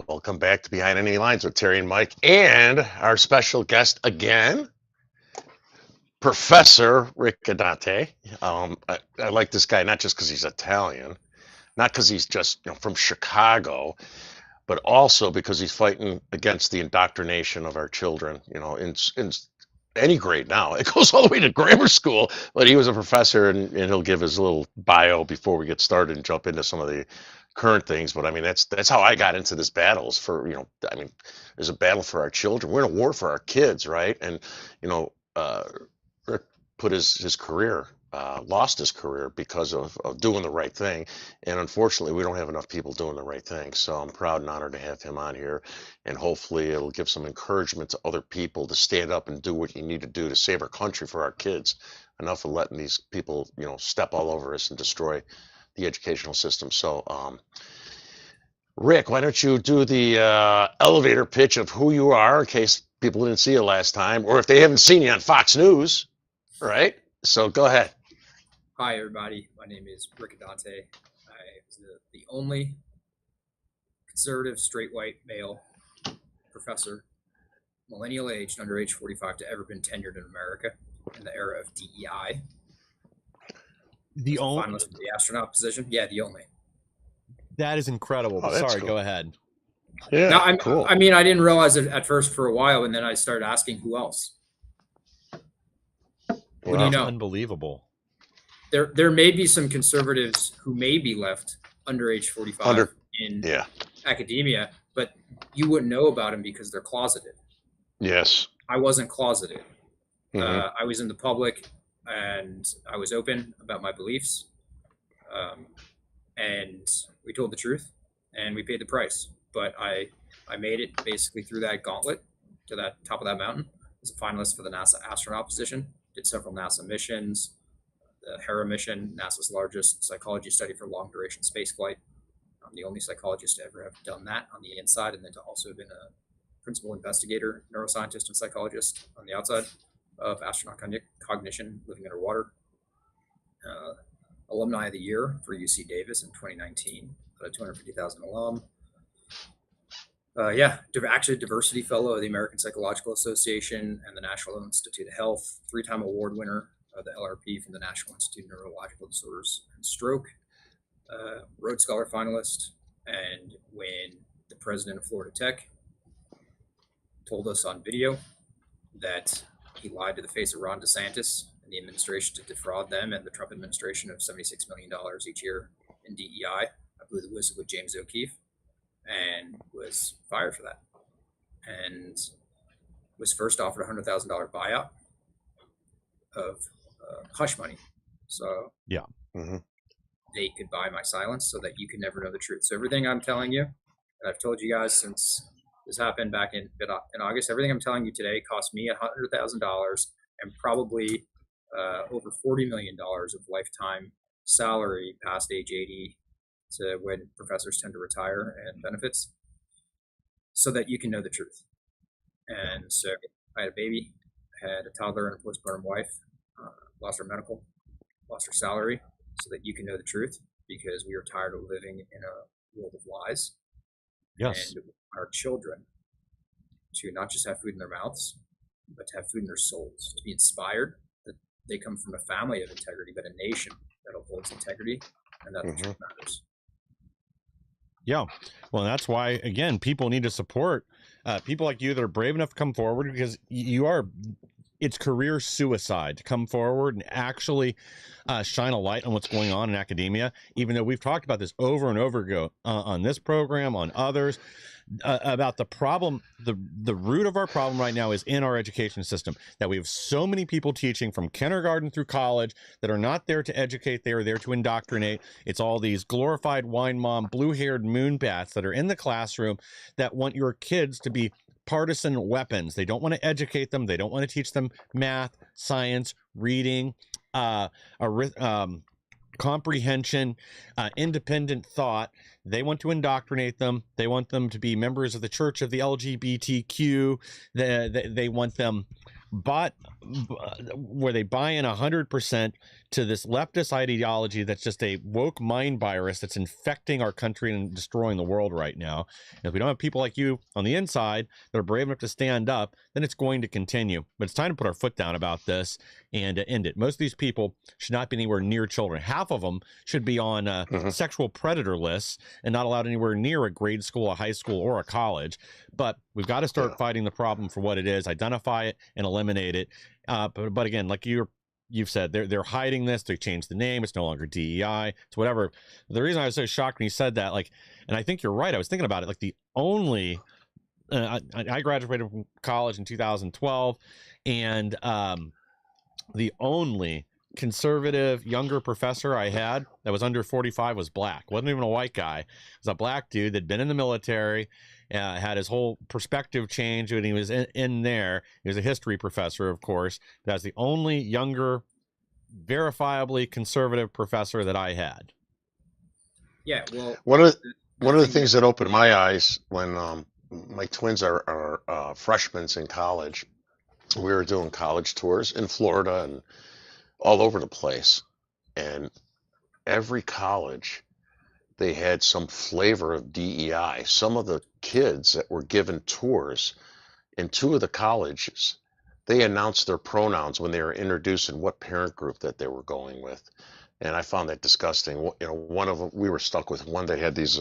Welcome back to Behind Enemy Lines with Terry and Mike, and our special guest again, Professor Riccadante. I like this guy not just because he's Italian, not because he's just from Chicago, but also because he's fighting against the indoctrination of our children. In any grade now. It goes all the way to grammar school, but he was a professor, and he'll give his little bio before we get started and jump into some of the current things. But I mean, that's how I got into this battles for, I mean, there's a battle for our children. We're in a war for our kids, right? And, Rick put his career, lost his career because of doing the right thing. And unfortunately, we don't have enough people doing the right thing. So I'm proud and honored to have him on here. And hopefully it'll give some encouragement to other people to stand up and do what you need to do to save our country for our kids. Enough of letting these people, step all over us and destroy the educational system. So, Rick, why don't you do the elevator pitch of who you are in case people didn't see you last time, or if they haven't seen you on Fox News, right? So go ahead. Hi, everybody. My name is Riccadante. I was the only conservative, straight white male professor, millennial aged, under age 45, to ever been tenured in America in the era of DEI. The only finalist for the astronaut position. Yeah, the only. That is incredible. Oh, that's Sorry, cool. Go ahead. Yeah, now, cool. I mean, I didn't realize it at first for a while, and then I started asking who else. What do you know? Unbelievable. There may be some conservatives who may be left under age 45 in academia, but you wouldn't know about them because they're closeted. Yes. I wasn't closeted. Mm-hmm. I was in the public, and I was open about my beliefs. And we told the truth, and we paid the price. But I made it basically through that gauntlet to that top of that mountain. As a finalist for the NASA astronaut position. Did several NASA missions. The Hera mission, NASA's largest psychology study for long duration spaceflight. I'm the only psychologist to ever have done that on the inside, and then to also have been a principal investigator, neuroscientist, and psychologist on the outside of astronaut cognition, living underwater. Alumni of the Year for UC Davis in 2019, a 250,000 alum. Actually diversity fellow of the American Psychological Association and the National Institute of Health, 3-time award winner of the LRP from the National Institute of Neurological Disorders and Stroke, Rhodes Scholar finalist. And when the president of Florida Tech told us on video that he lied to the face of Ron DeSantis and the administration to defraud them and the Trump administration of $76 million each year in DEI, I blew the whistle with James O'Keefe and was fired for that, and was first offered a $100,000 buyout of hush money. So they could buy my silence so that you could never know the truth. So everything I'm telling you, and I've told you guys since this happened back in August, everything I'm telling you today cost me $100,000 and probably over $40 million of lifetime salary past age 80 to when professors tend to retire and benefits, so that you can know the truth. And so I had a baby, had a toddler and a postpartum wife, lost her medical, lost her salary, so that you can know the truth, because we are tired of living in a world of lies. Yes. And our children to not just have food in their mouths, but to have food in their souls, to be inspired that they come from a family of integrity, but a nation that upholds integrity, and that the truth matters. Yeah. Well, that's why, again, people need to support people like you that are brave enough to come forward, because it's career suicide to come forward and actually shine a light on what's going on in academia, even though we've talked about this over and over ago on this program, on others, about the problem. The root of our problem right now is in our education system, that we have so many people teaching from kindergarten through college that are not there to educate, they are there to indoctrinate. It's all these glorified wine mom, blue-haired moonbats that are in the classroom that want your kids to be partisan weapons. They don't want to educate them. They don't want to teach them math, science, reading, comprehension, independent thought. They want to indoctrinate them. They want them to be members of the Church of the LGBTQ. They want them bought, where they buy in 100% to this leftist ideology that's just a woke mind virus that's infecting our country and destroying the world right now. And if we don't have people like you on the inside that are brave enough to stand up, then it's going to continue. But it's time to put our foot down about this and end it. Most of these people should not be anywhere near children. Half of them should be on sexual predator lists and not allowed anywhere near a grade school, a high school, or a college. But we've got to start fighting the problem for what it is, identify it, and eliminate it. But again, like you've said, they're hiding this. They changed the name. It's no longer DEI. It's whatever. The reason I was so shocked when you said that, like, and I think you're right. I was thinking about it. Like the only, I graduated from college in 2012, and the only conservative younger professor I had that was under 45 was black. Wasn't even a white guy. It was a black dude that'd been in the military, had his whole perspective change when he was in there. He was a history professor, of course. That's the only younger, verifiably conservative professor that I had. Yeah, well, One of the things that opened my eyes when my twins are freshmen in college, we were doing college tours in Florida and all over the place. And every college, they had some flavor of DEI. Some of the kids that were given tours in two of the colleges, they announced their pronouns when they were introducing what parent group that they were going with. And I found that disgusting. You know, one of them, we were stuck with one that had these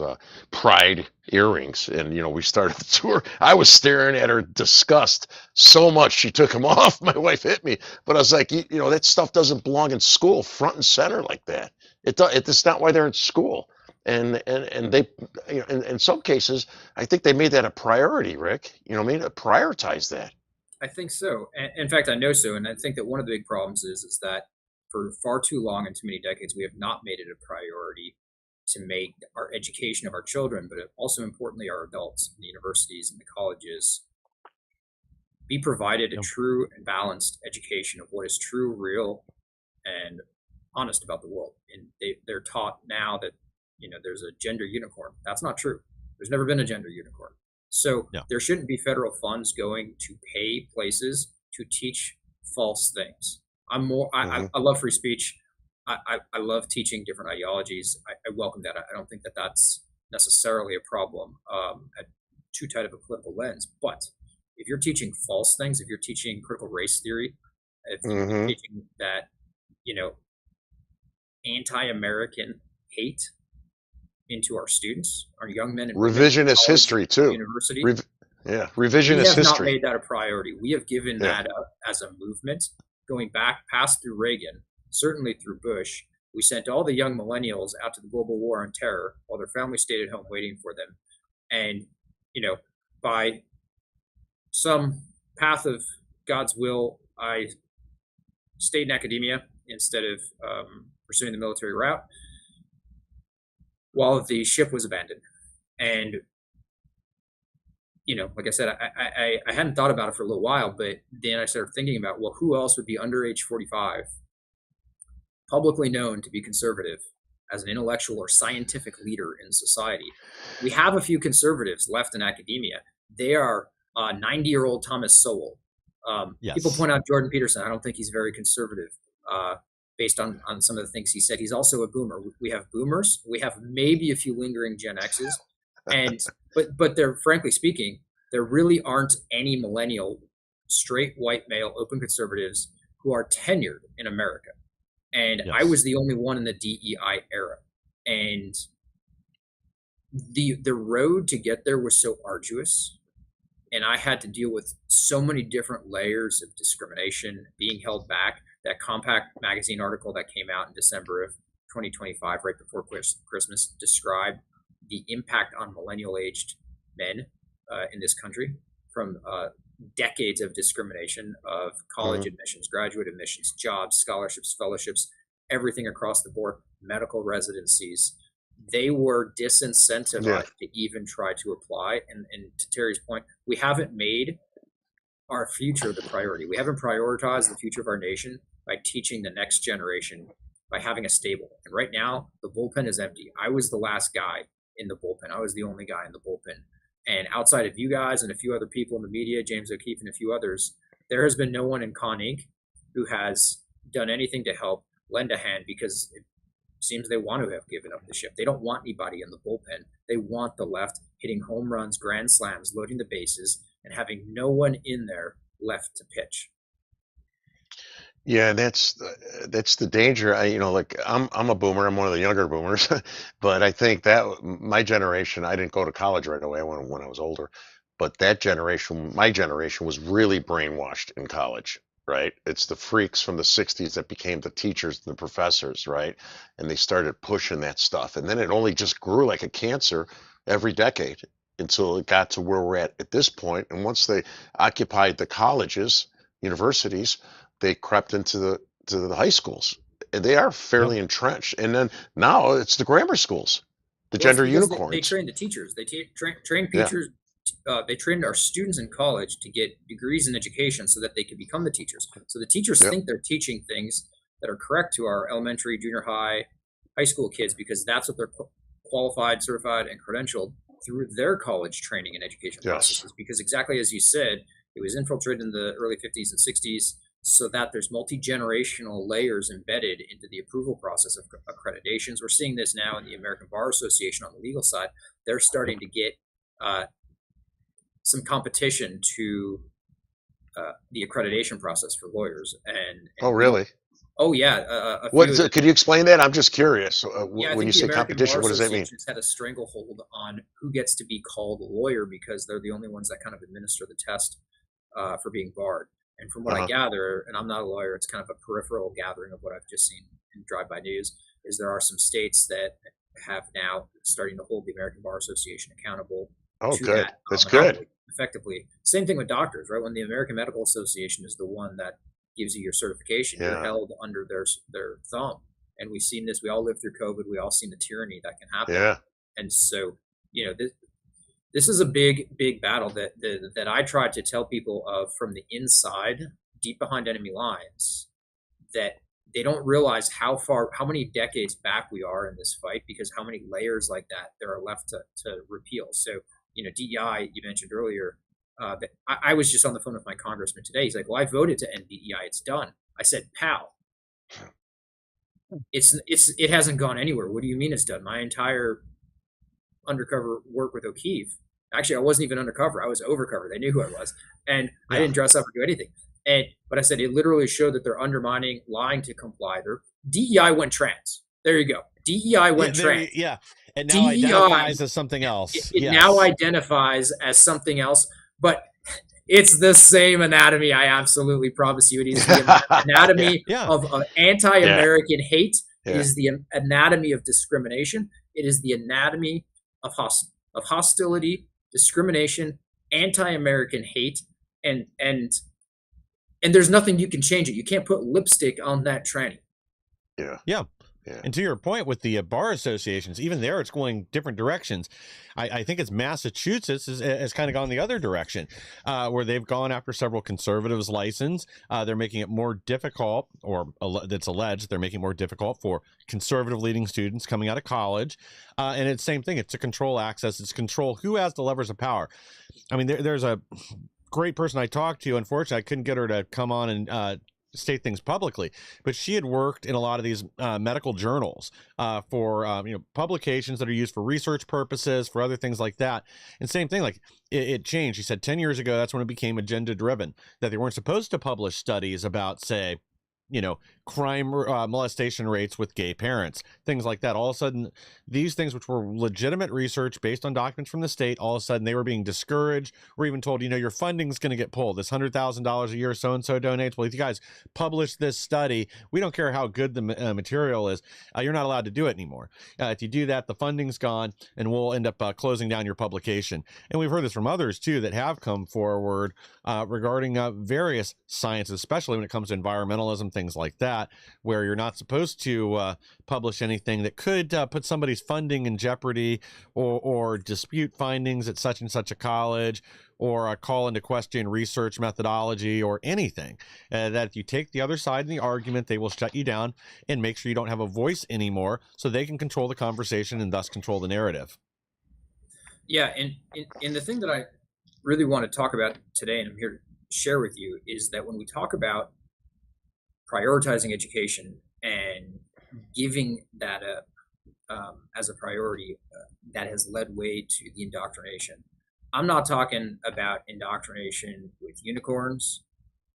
pride earrings. And, you know, we started the tour. I was staring at her disgust so much. She took them off. My wife hit me. But I was like, you know, that stuff doesn't belong in school front and center like that. It's not why they're in school. And they, you know, in some cases, I think they made that a priority, Rick. You know what I mean? Prioritize that. I think so. In fact, I know so. And I think that one of the big problems is that for far too long and too many decades, we have not made it a priority to make our education of our children, but also importantly, our adults in the universities and the colleges, be provided a true and balanced education of what is true, real, and honest about the world. And they're taught now that, you know, there's a gender unicorn. That's not true. There's never been a gender unicorn. So there shouldn't be federal funds going to pay places to teach false things. I love free speech. I love teaching different ideologies. I welcome that. I don't think that that's necessarily a problem at too tight of a political lens. But if you're teaching false things, if you're teaching critical race theory, if you're teaching that, you know, anti-American hate into our students, our young men and revisionist history too. University. Revisionist we have history. Not made that a priority. We have given that up as a movement, going back past through Reagan, certainly through Bush. We sent all the young millennials out to the global war on terror while their families stayed at home waiting for them. And, you know, by some path of God's will, I stayed in academia instead of pursuing the military route while the ship was abandoned. And, you know, like I said, I hadn't thought about it for a little while, but then I started thinking about, well, who else would be under age 45, publicly known to be conservative as an intellectual or scientific leader in society? We have a few conservatives left in academia. They are 90-year-old Thomas Sowell. People point out Jordan Peterson. I don't think he's very conservative based on some of the things he said. He's also a boomer. We have boomers. We have maybe a few lingering Gen X's. And but they're, frankly speaking, there really aren't any millennial, straight white male, open conservatives who are tenured in America. And I was the only one in the DEI era. And the road to get there was so arduous. And I had to deal with so many different layers of discrimination, being held back. That Compact magazine article that came out in December of 2025, right before Christmas, described the impact on millennial-aged men in this country from decades of discrimination of college admissions, graduate admissions, jobs, scholarships, fellowships, everything across the board, medical residencies. They were disincentivized to even try to apply. And to Terry's point, we haven't made our future the priority. We haven't prioritized the future of our nation by teaching the next generation, by having a stable. And right now, the bullpen is empty. I was the last guy in the bullpen. I was the only guy in the bullpen. And outside of you guys and a few other people in the media, James O'Keefe and a few others, there has been no one in Con Inc. who has done anything to help lend a hand, because it seems they want to have given up the ship. They don't want anybody in the bullpen. They want the left hitting home runs, grand slams, loading the bases, and having no one in there left to pitch. Yeah, that's the danger. Like I'm a boomer. I'm one of the younger boomers, but I think that my generation, I didn't go to college right away when I was older, but that generation, my generation, was really brainwashed in college, right? It's the freaks from the '60s that became the teachers and the professors, right? And they started pushing that stuff, and then it only just grew like a cancer every decade until it got to where we're at this point. And once they occupied the colleges, universities, they crept into the high schools, and they are fairly entrenched. And then now it's the grammar schools, the Well, it's gender because unicorns. they train the teachers. They train Yeah. teachers. They trained our students in college to get degrees in education so that they could become the teachers. So the teachers Yep. think they're teaching things that are correct to our elementary, junior high, high school kids, because that's what they're qualified, certified, and credentialed through their college training and education Yes. processes. Because exactly as you said, it was infiltrated in the early 50s and 60s, so that there's multi-generational layers embedded into the approval process of accreditations. We're seeing this now in the American Bar Association on the legal side. They're starting to get some competition to the accreditation process for lawyers. And Oh, really? Oh, yeah. Could you explain that? I'm just curious. Yeah, I When think you the say American competition, Bar what does that mean? Association's had a stranglehold on who gets to be called a lawyer, because they're the only ones that kind of administer the test for being barred. And from what I gather, and I'm not a lawyer, it's kind of a peripheral gathering of what I've just seen in drive-by news, is there are some states that have now starting to hold the American Bar Association accountable. Oh, to good. that That's monopoly, good. effectively. Same thing with doctors, right? When the American Medical Association is the one that gives you your certification, you're Yeah. held under their thumb. And we've seen this. We all lived through COVID. We all seen the tyranny that can happen. Yeah. And so, this is a big battle that I tried to tell people of from the inside, deep behind enemy lines, that they don't realize how many decades back we are in this fight, because how many layers like that there are left to repeal. So, DEI, you mentioned earlier, that I was just on the phone with my congressman today. He's like, well, I voted to end DEI. It's done. I said, pal, it hasn't gone anywhere. What do you mean it's done? My entire undercover work with O'Keefe, actually, I wasn't even undercover. I was overcover. They knew who I was. And I didn't dress up or do anything. But I said, it literally showed that they're undermining, lying to comply. DEI went trans. There you go. DEI went trans. Yeah. It now identifies as something else. It now identifies as something else, but it's the same anatomy. I absolutely promise you. It is the anatomy of anti-American hate. It is the anatomy of discrimination. It is the anatomy of hostility, discrimination, anti-American hate, and there's nothing you can change it. You can't put lipstick on that tranny. Yeah. And to your point with the bar associations, even there, it's going different directions. I think it's Massachusetts has kind of gone the other direction, where they've gone after several conservatives' license. They're making it more difficult, or that's alleged, they're making it more difficult for conservative leading students coming out of college. And it's the same thing. It's to control access. It's control who has the levers of power. I mean, there's a great person I talked to. Unfortunately, I couldn't get her to come on and state things publicly, but she had worked in a lot of these medical journals for publications that are used for research purposes, for other things like that. And same thing, like it changed. She said 10 years ago, that's when it became agenda driven, that they weren't supposed to publish studies about, say, crime molestation rates with gay parents, things like that. All of a sudden, these things, which were legitimate research based on documents from the state, all of a sudden they were being discouraged. We're even told, your funding's going to get pulled. This $100,000 a year so-and-so donates. Well, if you guys publish this study, we don't care how good the material is. You're not allowed to do it anymore. If you do that, the funding's gone, and we'll end up closing down your publication. And we've heard this from others, too, that have come forward regarding various sciences, especially when it comes to environmentalism, things like that, where you're not supposed to publish anything that could put somebody's funding in jeopardy, or dispute findings at such and such a college, or call into question research methodology, or anything. That if you take the other side in the argument, they will shut you down and make sure you don't have a voice anymore, so they can control the conversation and thus control the narrative. Yeah, and the thing that I really want to talk about today, and I'm here to share with you, is that when we talk about prioritizing education and giving that up as a priority, that has led way to the indoctrination. I'm not talking about indoctrination with unicorns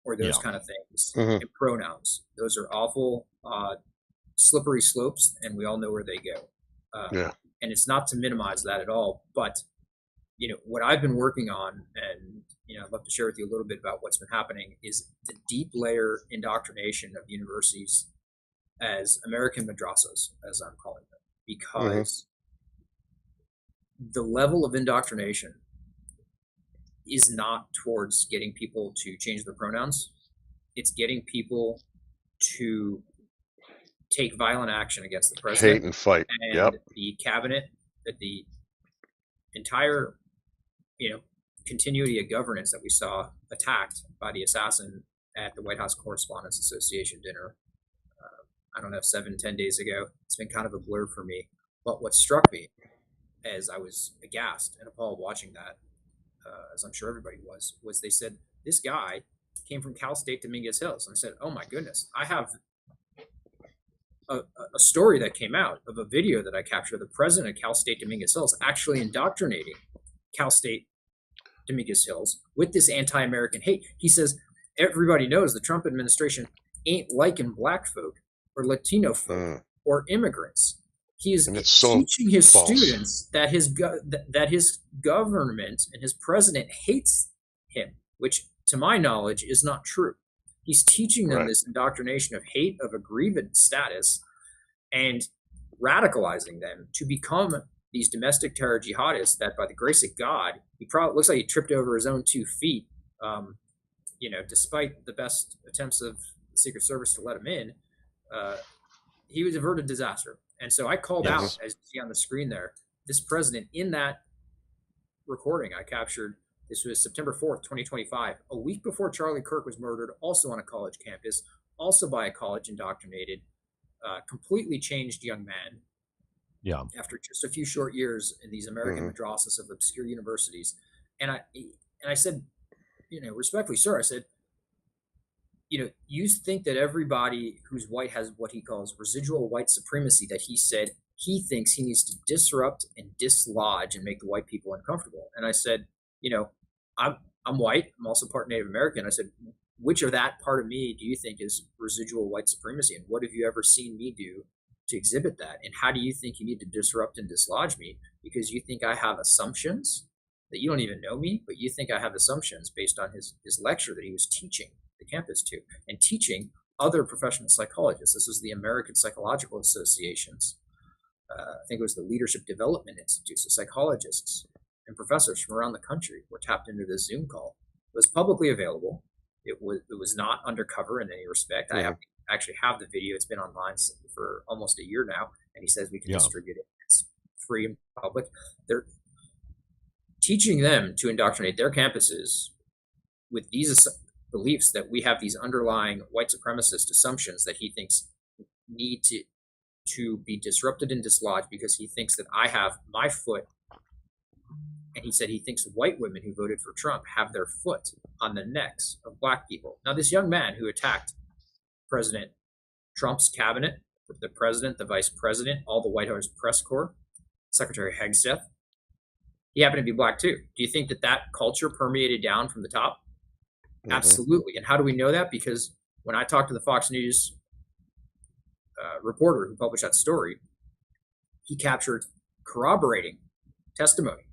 or those Yeah. kind of things Hmm. and pronouns. Those are awful, slippery slopes, and we all know where they go. Yeah. And it's not to minimize that at all, but what I've been working on, and I'd love to share with you a little bit about what's been happening, is the deep layer indoctrination of universities as American madrasas, as I'm calling them, Hmm. because the level of indoctrination is not towards getting people to change their pronouns. It's getting people to take violent action against the Hate president and fight. and Yep. the cabinet, that the entire, you know, continuity of governance that we saw attacked by the assassin at the White House Correspondents Association dinner. I don't know, 7, 10 days ago. It's been kind of a blur for me. But what struck me as I was aghast and appalled watching that, as I'm sure everybody was they said this guy came from Cal State Dominguez Hills. And I said, oh my goodness, I have a story that came out of a video that I captured of the president of Cal State Dominguez Hills actually indoctrinating Cal State Dominguez Hills with this anti-American hate. He says everybody knows the Trump administration ain't liking black folk or Latino folk Mm. or immigrants. He is And it's so teaching his false. students that his government and his president hates him, which to my knowledge is not true. He's teaching them Right. this indoctrination of hate, of aggrieved status, and radicalizing them to become these domestic terror jihadists that, by the grace of God, he probably looks like he tripped over his own 2 feet. Despite the best attempts of the Secret Service to let him in, he was averted disaster. And so I called out, Yes. as you see on the screen there, this president in that recording I captured. This was September 4th, 2025, a week before Charlie Kirk was murdered, also on a college campus, also by a college indoctrinated, completely changed young man Yeah. after just a few short years in these American Hmm. madrasas of obscure universities. And I said, respectfully, sir, I said, you think that everybody who's white has what he calls residual white supremacy, that he said he thinks he needs to disrupt and dislodge and make the white people uncomfortable. And I said, you know, I'm I'm white. I'm also part Native American. I said, which of that part of me do you think is residual white supremacy? And what have you ever seen me do to exhibit that? And how do you think you need to disrupt and dislodge me? Because you think I have assumptions that you don't even know me, but you think I have assumptions based on his lecture that he was teaching the campus to and teaching other professional psychologists. This is the American Psychological Association's, I think it was the Leadership Development Institute. So psychologists and professors from around the country were tapped into this Zoom call. It was publicly available. It was not undercover in any respect. I Hmm. actually have the video. It's been online for almost a year now, and he says we can Yeah. distribute it. It's free and public. They're teaching them to indoctrinate their campuses with these beliefs that we have these underlying white supremacist assumptions that he thinks need to be disrupted and dislodged, because he thinks that I have my foot, and he said he thinks white women who voted for Trump have their foot on the necks of black people. Now, this young man who attacked President Trump's cabinet, the president, the vice president, all the White House press corps, Secretary Hegseth, he happened to be black too. Do you think that that culture permeated down from the top? Hmm. Absolutely. And how do we know that? Because when I talked to the Fox News reporter who published that story, he captured corroborating testimony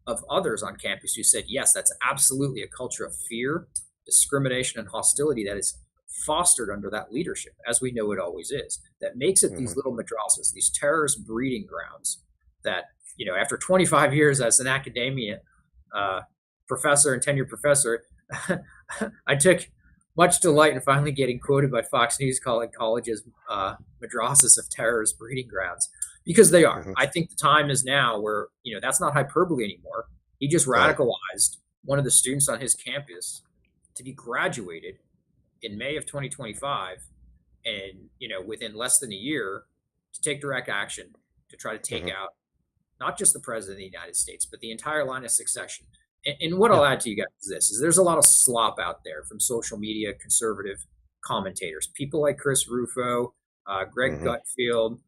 of others on campus who said, yes, that's absolutely a culture of fear, discrimination, and hostility that is fostered under that leadership, as we know it always is, that makes it these Hmm. little madrasas, these terrorist breeding grounds that, after 25 years as an academia professor and tenured professor, I took much delight in finally getting quoted by Fox News calling colleges madrasas of terrorist breeding grounds, because they are. Hmm. I think the time is now where that's not hyperbole anymore. He just Right. radicalized one of the students on his campus to be graduated in May of 2025, and within less than a year to take direct action to try to take Hmm. out not just the president of the United States, but the entire line of succession. And what I'll add to you guys is this: is there's a lot of slop out there from social media conservative commentators, people like Chris Rufo, Greg Gutfield,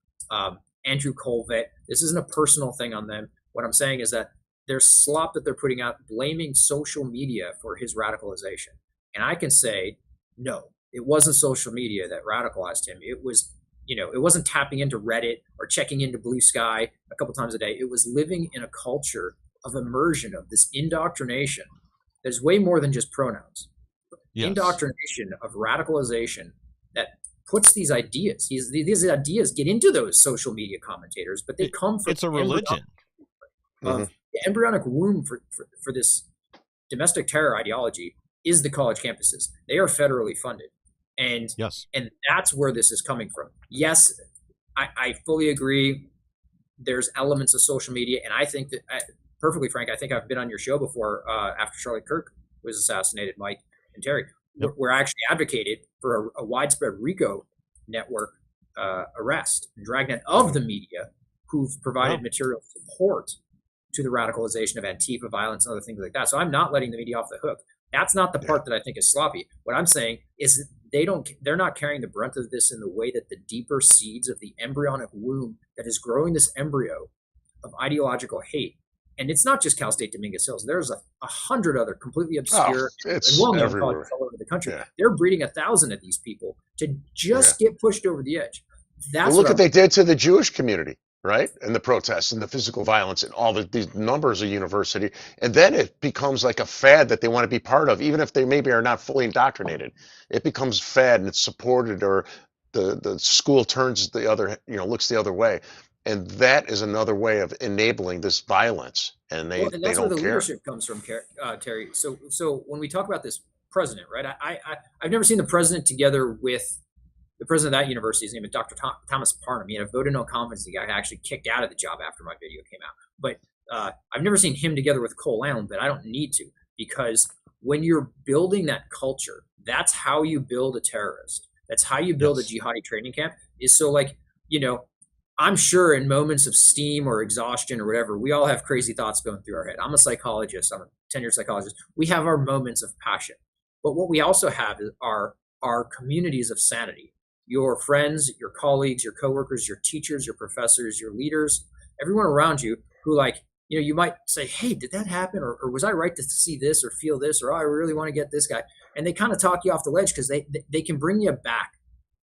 Andrew Colvett. This isn't a personal thing on them. What I'm saying is that there's slop that they're putting out blaming social media for his radicalization. And I can say, no, it wasn't social media that radicalized him. It was, it wasn't tapping into Reddit or checking into Blue Sky a couple times a day. It was living in a culture of immersion, of this indoctrination. There's way more than just pronouns. Yes. Indoctrination of radicalization that puts these ideas, these ideas get into those social media commentators, but they come from— it's a religion. The embryonic womb for this domestic terror ideology is the college campuses. They are federally funded. And that's where this is coming from. Yes, I fully agree. There's elements of social media. And I think that, perfectly frank, I think I've been on your show before after Charlie Kirk was assassinated, Mike and Terry. Where I actually advocated for a widespread RICO network arrest and dragnet of the media who've provided material support to the radicalization of Antifa violence and other things like that. So I'm not letting the media off the hook. That's not the part that I think is sloppy. What I'm saying is they're not carrying the brunt of this in the way that the deeper seeds of the embryonic womb that is growing this embryo of ideological hate. And it's not just Cal State Dominguez Hills. There's 100 other completely obscure and well-known colleges all over the country. Yeah. They're breeding 1,000 of these people to just get pushed over the edge. That's look what they did to the Jewish community, right? And the protests and the physical violence and all these numbers of university. And then it becomes like a fad that they want to be part of, even if they maybe are not fully indoctrinated. It becomes fad and it's supported, or the school turns the other, looks the other way. And that is another way of enabling this violence, and they and that's where the leadership comes from, Terry. So when we talk about this president, right? I've never seen the president together with the president of that university. His name is Dr. Thomas Parham. He had a vote of no confidence. The guy actually kicked out of the job after my video came out. But I've never seen him together with Cole Allen. But I don't need to, because when you're building that culture, that's how you build a terrorist. That's how you build a jihadi training camp. Is so I'm sure in moments of steam or exhaustion or whatever, we all have crazy thoughts going through our head. I'm a psychologist. I'm a tenured psychologist. We have our moments of passion. But what we also have are our communities of sanity. Your friends, your colleagues, your coworkers, your teachers, your professors, your leaders, everyone around you who you might say, hey, did that happen? Or was I right to see this or feel this? Or, oh, I really want to get this guy. And they kind of talk you off the ledge because they can bring you back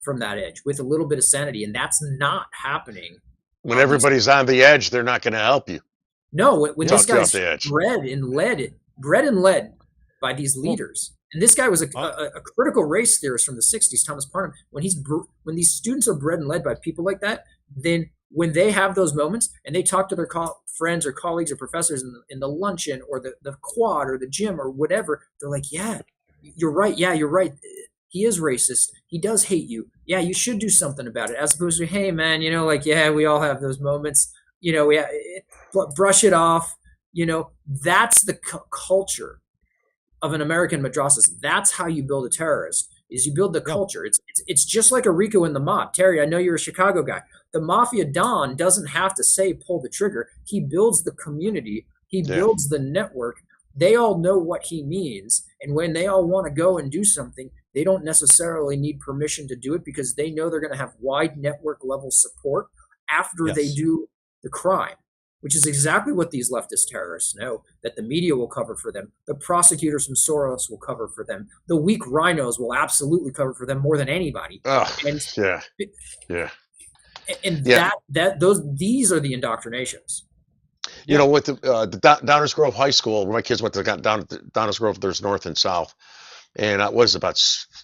from that edge with a little bit of sanity, and that's not happening. When everybody's on the edge, they're not going to help you. No, when this guy's bred and led by these leaders, and this guy was a critical race theorist from the '60s, Thomas Parham. When these students are bred and led by people like that, then when they have those moments and they talk to their friends or colleagues or professors in the luncheon or the quad or the gym or whatever, they're like, yeah, you're right. Yeah, you're right. He is racist. He does hate you. Yeah, you should do something about it. As opposed to, hey, man, we all have those moments. Brush it off. That's the culture of an American madrasas. That's how you build a terrorist. Is you build the culture. It's just like a RICO in the mob. Terry, I know you're a Chicago guy. The mafia don doesn't have to say pull the trigger. He builds the community. He builds the network. They all know what he means. And when they all want to go and do something, they don't necessarily need permission to do it because they know they're going to have wide network level support after they do the crime, which is exactly what these leftist terrorists know, that the media will cover for them. The prosecutors from Soros will cover for them. The weak rhinos will absolutely cover for them more than anybody. These are the indoctrinations. With the Downers Grove High School, where my kids went to Downers Grove, there's north and south. And it was about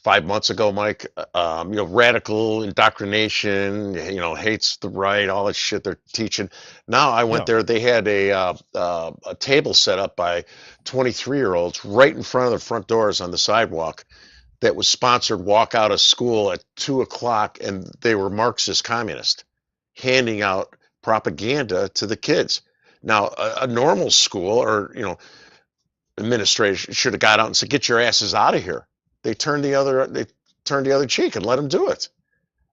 5 months ago, Mike. Radical indoctrination, hates the right, all that shit they're teaching. Now I went there. They had a table set up by 23-year-olds right in front of the front doors on the sidewalk that was sponsored walk out of school at 2:00, and they were Marxist communist, handing out propaganda to the kids. Now, a normal school or, administration should have got out and said, get your asses out of here. They turned the other cheek and let them do it.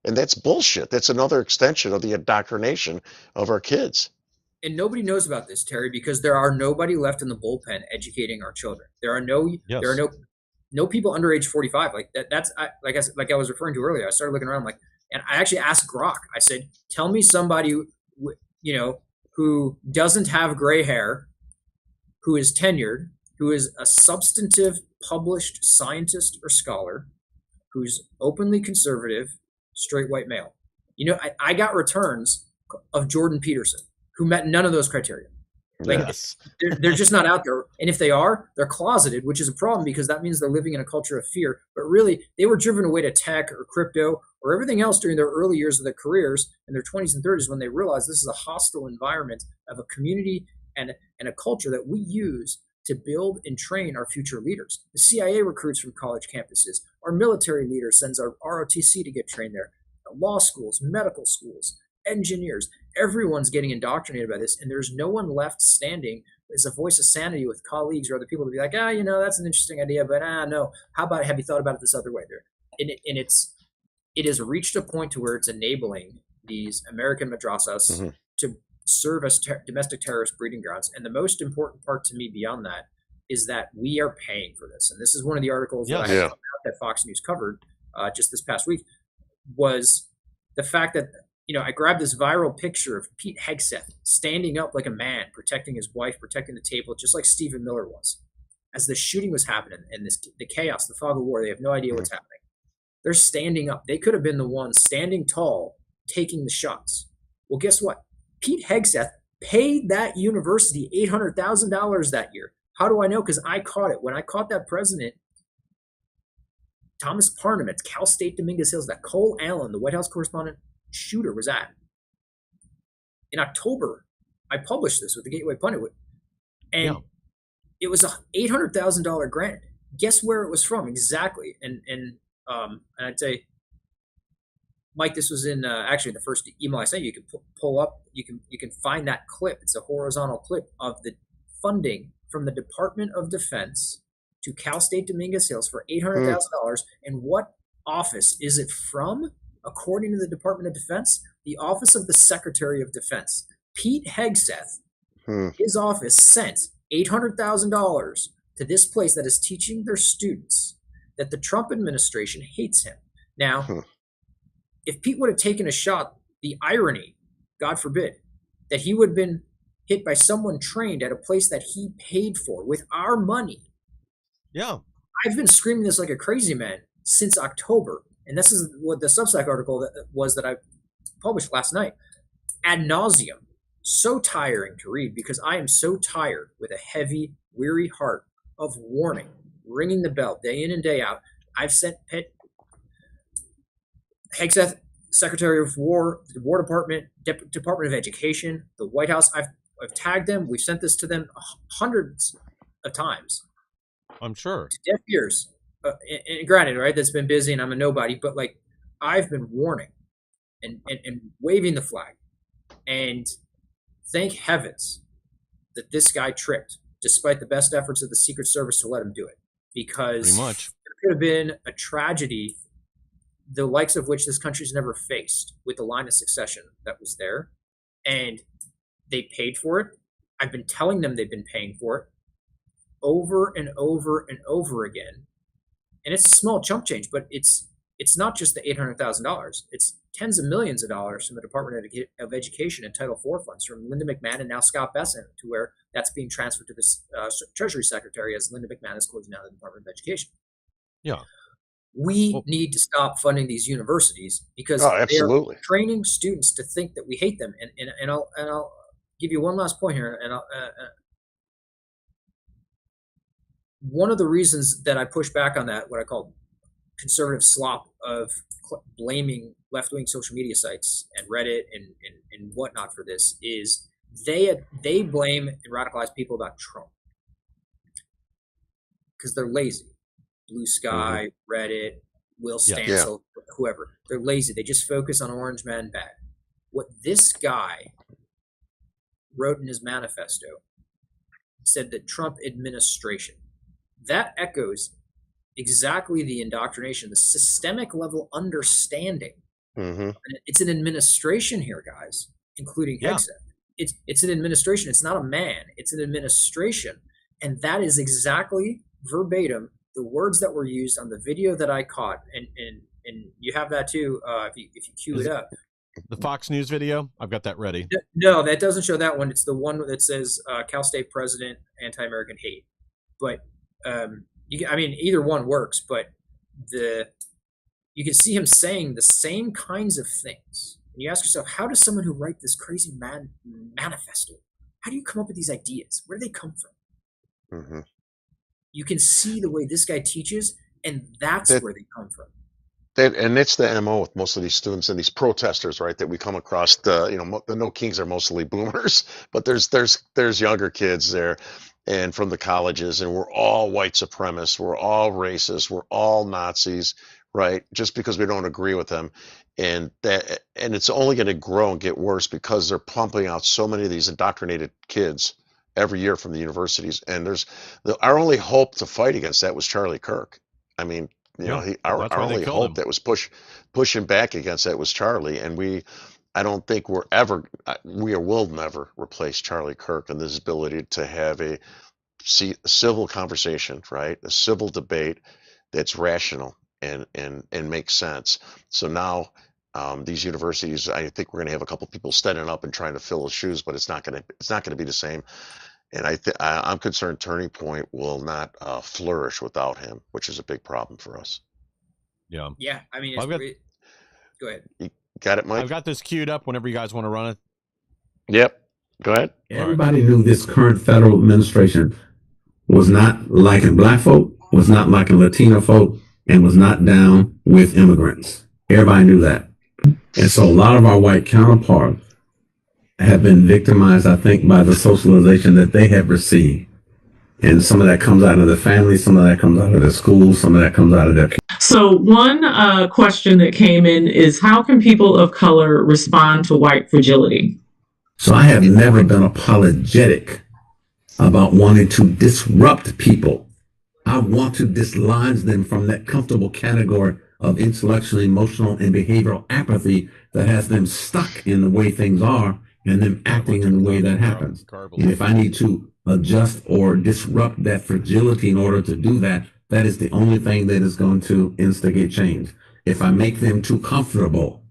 And that's bullshit. That's another extension of the indoctrination of our kids. And nobody knows about this, Terry, because there are nobody left in the bullpen educating our children. There are Yes. no people under age 45 like that. Like I was referring to earlier. I started looking around, like, and I actually asked Grok. I said, "Tell me somebody, who doesn't have gray hair, who is tenured, who is a substantive published scientist or scholar, who's openly conservative, straight white male." I got returns of Jordan Peterson, who met none of those criteria. Like, Yes. they're just not out there. And if they are, they're closeted, which is a problem because that means they're living in a culture of fear. But really, they were driven away to tech or crypto or everything else during their early years of their careers in their 20s and 30s when they realized this is a hostile environment of a community and a culture that we use to build and train our future leaders. The CIA recruits from college campuses. Our military leader sends our ROTC to get trained there. Law schools, medical schools, engineers, everyone's getting indoctrinated by this, and there's no one left standing as a voice of sanity with colleagues or other people to be like, that's an interesting idea, but no, how about, have you thought about it this other way there? It has reached a point to where it's enabling these American madrasas to serve as domestic terrorist breeding grounds. And the most important part to me beyond that is that we are paying for this. And this is one of the articles that Fox News covered just this past week, was the fact that I grabbed this viral picture of Pete Hegseth standing up like a man, protecting his wife, protecting the table, just like Stephen Miller was. As the shooting was happening and the chaos, the fog of war, they have no idea what's happening. They're standing up. They could have been the ones standing tall, taking the shots. Well, guess what? Pete Hegseth paid that university $800,000 that year. How do I know? Because I caught it. When I caught that president, Thomas Parham at Cal State Dominguez Hills, that Cole Allen, the White House correspondent shooter, was at. In October, I published this with the Gateway Pundit, and it was a $800,000 grant. Guess where it was from exactly? And I'd say, Mike, this was in actually the first email I sent you. You can pull up, you can find that clip. It's a horizontal clip of the funding from the Department of Defense to Cal State Dominguez Hills for $800,000. And what office is it from? According to the Department of Defense, the Office of the Secretary of Defense. Pete Hegseth, his office sent $800,000 to this place that is teaching their students that the Trump administration hates him. Now, if Pete would have taken a shot, the irony, God forbid, that he would have been hit by someone trained at a place that he paid for with our money. Yeah. I've been screaming this like a crazy man since October. And this is what the Substack article that I published last night. Ad nauseum. So tiring to read because I am so tired with a heavy, weary heart of warning, ringing the bell day in and day out. I've sent Hegseth, Secretary of War, the War Department, Department of Education, the White House. I've tagged them. We've sent this to them hundreds of times. I'm sure. To deaf ears. And granted, right, that's been busy and I'm a nobody, but like I've been warning and waving the flag. And thank heavens that this guy tripped, despite the best efforts of the Secret Service to let him do it. Because pretty much there could have been a tragedy, the likes of which this country's never faced, with the line of succession that was there. And they paid for it. I've been telling them they've been paying for it over and over and over again. And it's a small chump change, but it's not just the $800,000. It's tens of millions of dollars from the Department of Education and Title IV funds from Linda McMahon and now Scott Bessent, to where that's being transferred to the Treasury Secretary as Linda McMahon is closing down the Department of Education. Yeah. We need to stop funding these universities because they're training students to think that we hate them. And I'll give you one last point here. And one of the reasons that I push back on that, what I call conservative slop of blaming left-wing social media sites and Reddit and whatnot for this, is they blame and radicalize people about Trump because they're lazy. Blue Sky, Reddit, Will Stancil, whoever. They're lazy. They just focus on orange man bad. What this guy wrote in his manifesto said that Trump administration. That echoes exactly the indoctrination, the systemic level understanding. It's an administration here, guys, including Hegseth. it's an administration. It's not a man. It's an administration, and that is exactly verbatim the words that were used on the video that I caught. And you have that too. If you cue it up. The Fox News video, I've got that ready. No, that doesn't show that one. It's the one that says Cal State president, anti-American hate. But I mean, either one works. But you can see him saying the same kinds of things. And you ask yourself, how does someone who write this crazy manifesto, how do you come up with these ideas? Where do they come from? Mm-hmm. You can see the way this guy teaches, and that's where they come from. And it's the MO with most of these students and these protesters, right? That we come across. The No Kings are mostly boomers, but there's younger kids there, and from the colleges, and we're all white supremacists, we're all racist, we're all Nazis, right? Just because we don't agree with them, and it's only going to grow and get worse because they're pumping out so many of these indoctrinated kids every year from the universities. And our only hope to fight against that was Charlie Kirk. I mean, our only hope that was pushing back against that was Charlie, and I don't think we will never replace Charlie Kirk and this ability to have a civil conversation, right? A civil debate that's rational and makes sense. So now these universities, I think we're going to have a couple people standing up and trying to fill his shoes, but it's not going to be the same. And I'm concerned Turning Point will not flourish without him, which is a big problem for us. Yeah. Yeah. I mean, go ahead. You got it, Mike? I've got this queued up whenever you guys want to run it. Yep. Go ahead. Everybody knew this current federal administration was not liking black folk, was not liking Latino folk, and was not down with immigrants. Everybody knew that. And so a lot of our white counterparts have been victimized, I think, by the socialization that they have received. And some of that comes out of the family, some of that comes out of the schools, some of that comes out of their. So one question that came in is, how can people of color respond to white fragility? So I have never been apologetic about wanting to disrupt people. I want to dislodge them from that comfortable category of intellectual, emotional, and behavioral apathy that has them stuck in the way things are and them acting in the way that happens. And if I need to adjust or disrupt that fragility in order to do that, that is the only thing that is going to instigate change. If I make them too comfortable,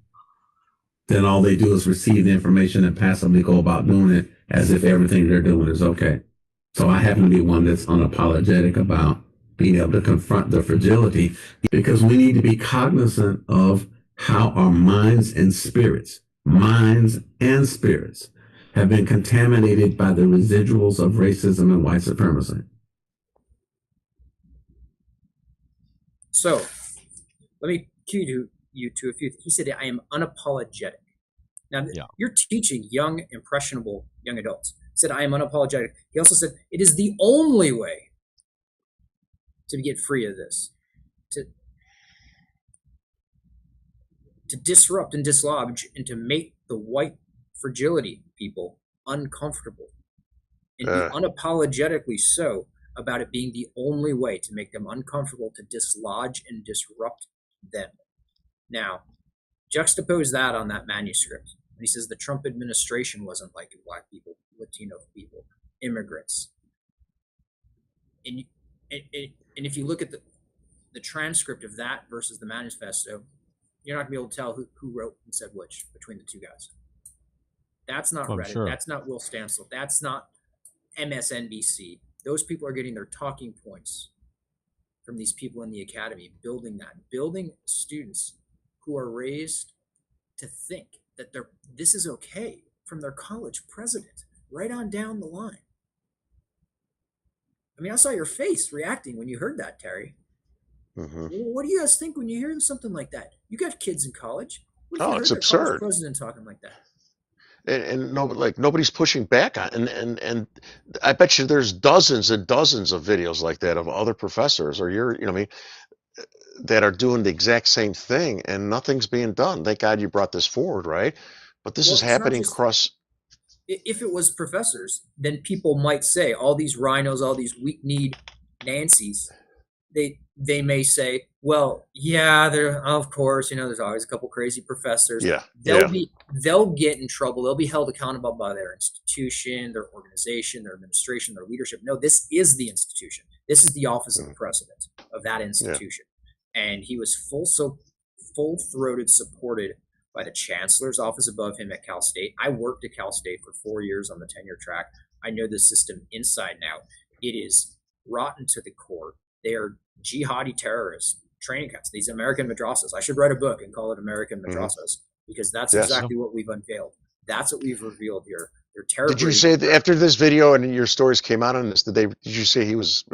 then all they do is receive the information and passively go about doing it as if everything they're doing is okay. So I happen to be one that's unapologetic about being able to confront the fragility, because we need to be cognizant of how our minds and spirits have been contaminated by the residuals of racism and white supremacy. So let me cue you to a few. He said, I am unapologetic. Now, you're teaching young, impressionable young adults. He said, I am unapologetic. He also said, it is the only way to get free of this, to disrupt and dislodge and to make the white fragility people uncomfortable, and be unapologetically so about it being the only way to make them uncomfortable, to dislodge and disrupt them. Now, juxtapose that on that manuscript. And he says the Trump administration wasn't liking black people, Latino people, immigrants. And if you look at the transcript of that versus the manifesto, you're not going to be able to tell who wrote and said which between the two guys. That's not Reddit. Sure. That's not Will Stansel. That's not MSNBC. Those people are getting their talking points from these people in the academy, building students who are raised to think that this is okay from their college president right on down the line. I mean, I saw your face reacting when you heard that, Terry. Mm-hmm. What do you guys think when you hear something like that? You got kids in college. It's absurd. President talking like that. And nobody's pushing back on, and I bet you there's dozens and dozens of videos like that of other professors or that are doing the exact same thing, and nothing's being done. Thank God you brought this forward, right? But this is happening across. If it was professors, then people might say all these rhinos, all these weak-kneed Nancys, they they may say, well, yeah, there, of course, there's always a couple crazy professors. Yeah. They'll Yeah. they'll get in trouble. They'll be held accountable by their institution, their organization, their administration, their leadership. No, this is the institution. This is the office of the president of that institution. And he was full-throated supported by the chancellor's office above him at Cal State. I worked at Cal State for 4 years on the tenure track. I know the system inside now. It is rotten to the core. They are jihadi terrorist training camps, these American madrasas. I should write a book and call it American Madrasas, because that's exactly what we've unveiled. That's what we've revealed here. They're terror. Did you say that after this video and your stories came out on this, did you say he was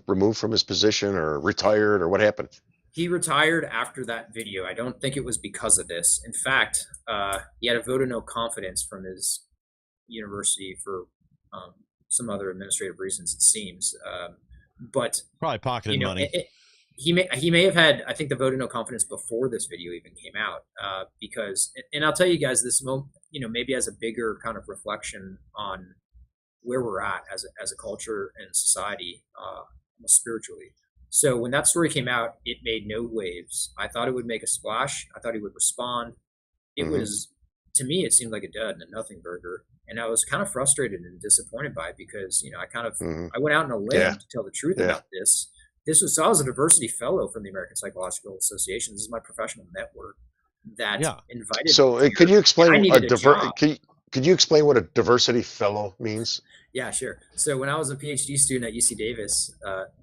removed from his position or retired, or what happened? He retired after that video. I don't think it was because of this. In fact, he had a vote of no confidence from his university for some other administrative reasons, it seems. But probably pocketing money. He may have had, I think, the vote of no confidence before this video even came out, because, and I'll tell you guys, this maybe as a bigger kind of reflection on where we're at as a culture and society, spiritually. So when that story came out, it made no waves. I thought it would make a splash. I thought he would respond. It was, to me, it seemed like a dud and a nothing burger. And I was kind of frustrated and disappointed by it, because, I went out on a limb to tell the truth about this. So I was a diversity fellow from the American Psychological Association. This is my professional network that invited. So could you explain could you explain what a diversity fellow means? Yeah, sure. So when I was a PhD student at UC Davis,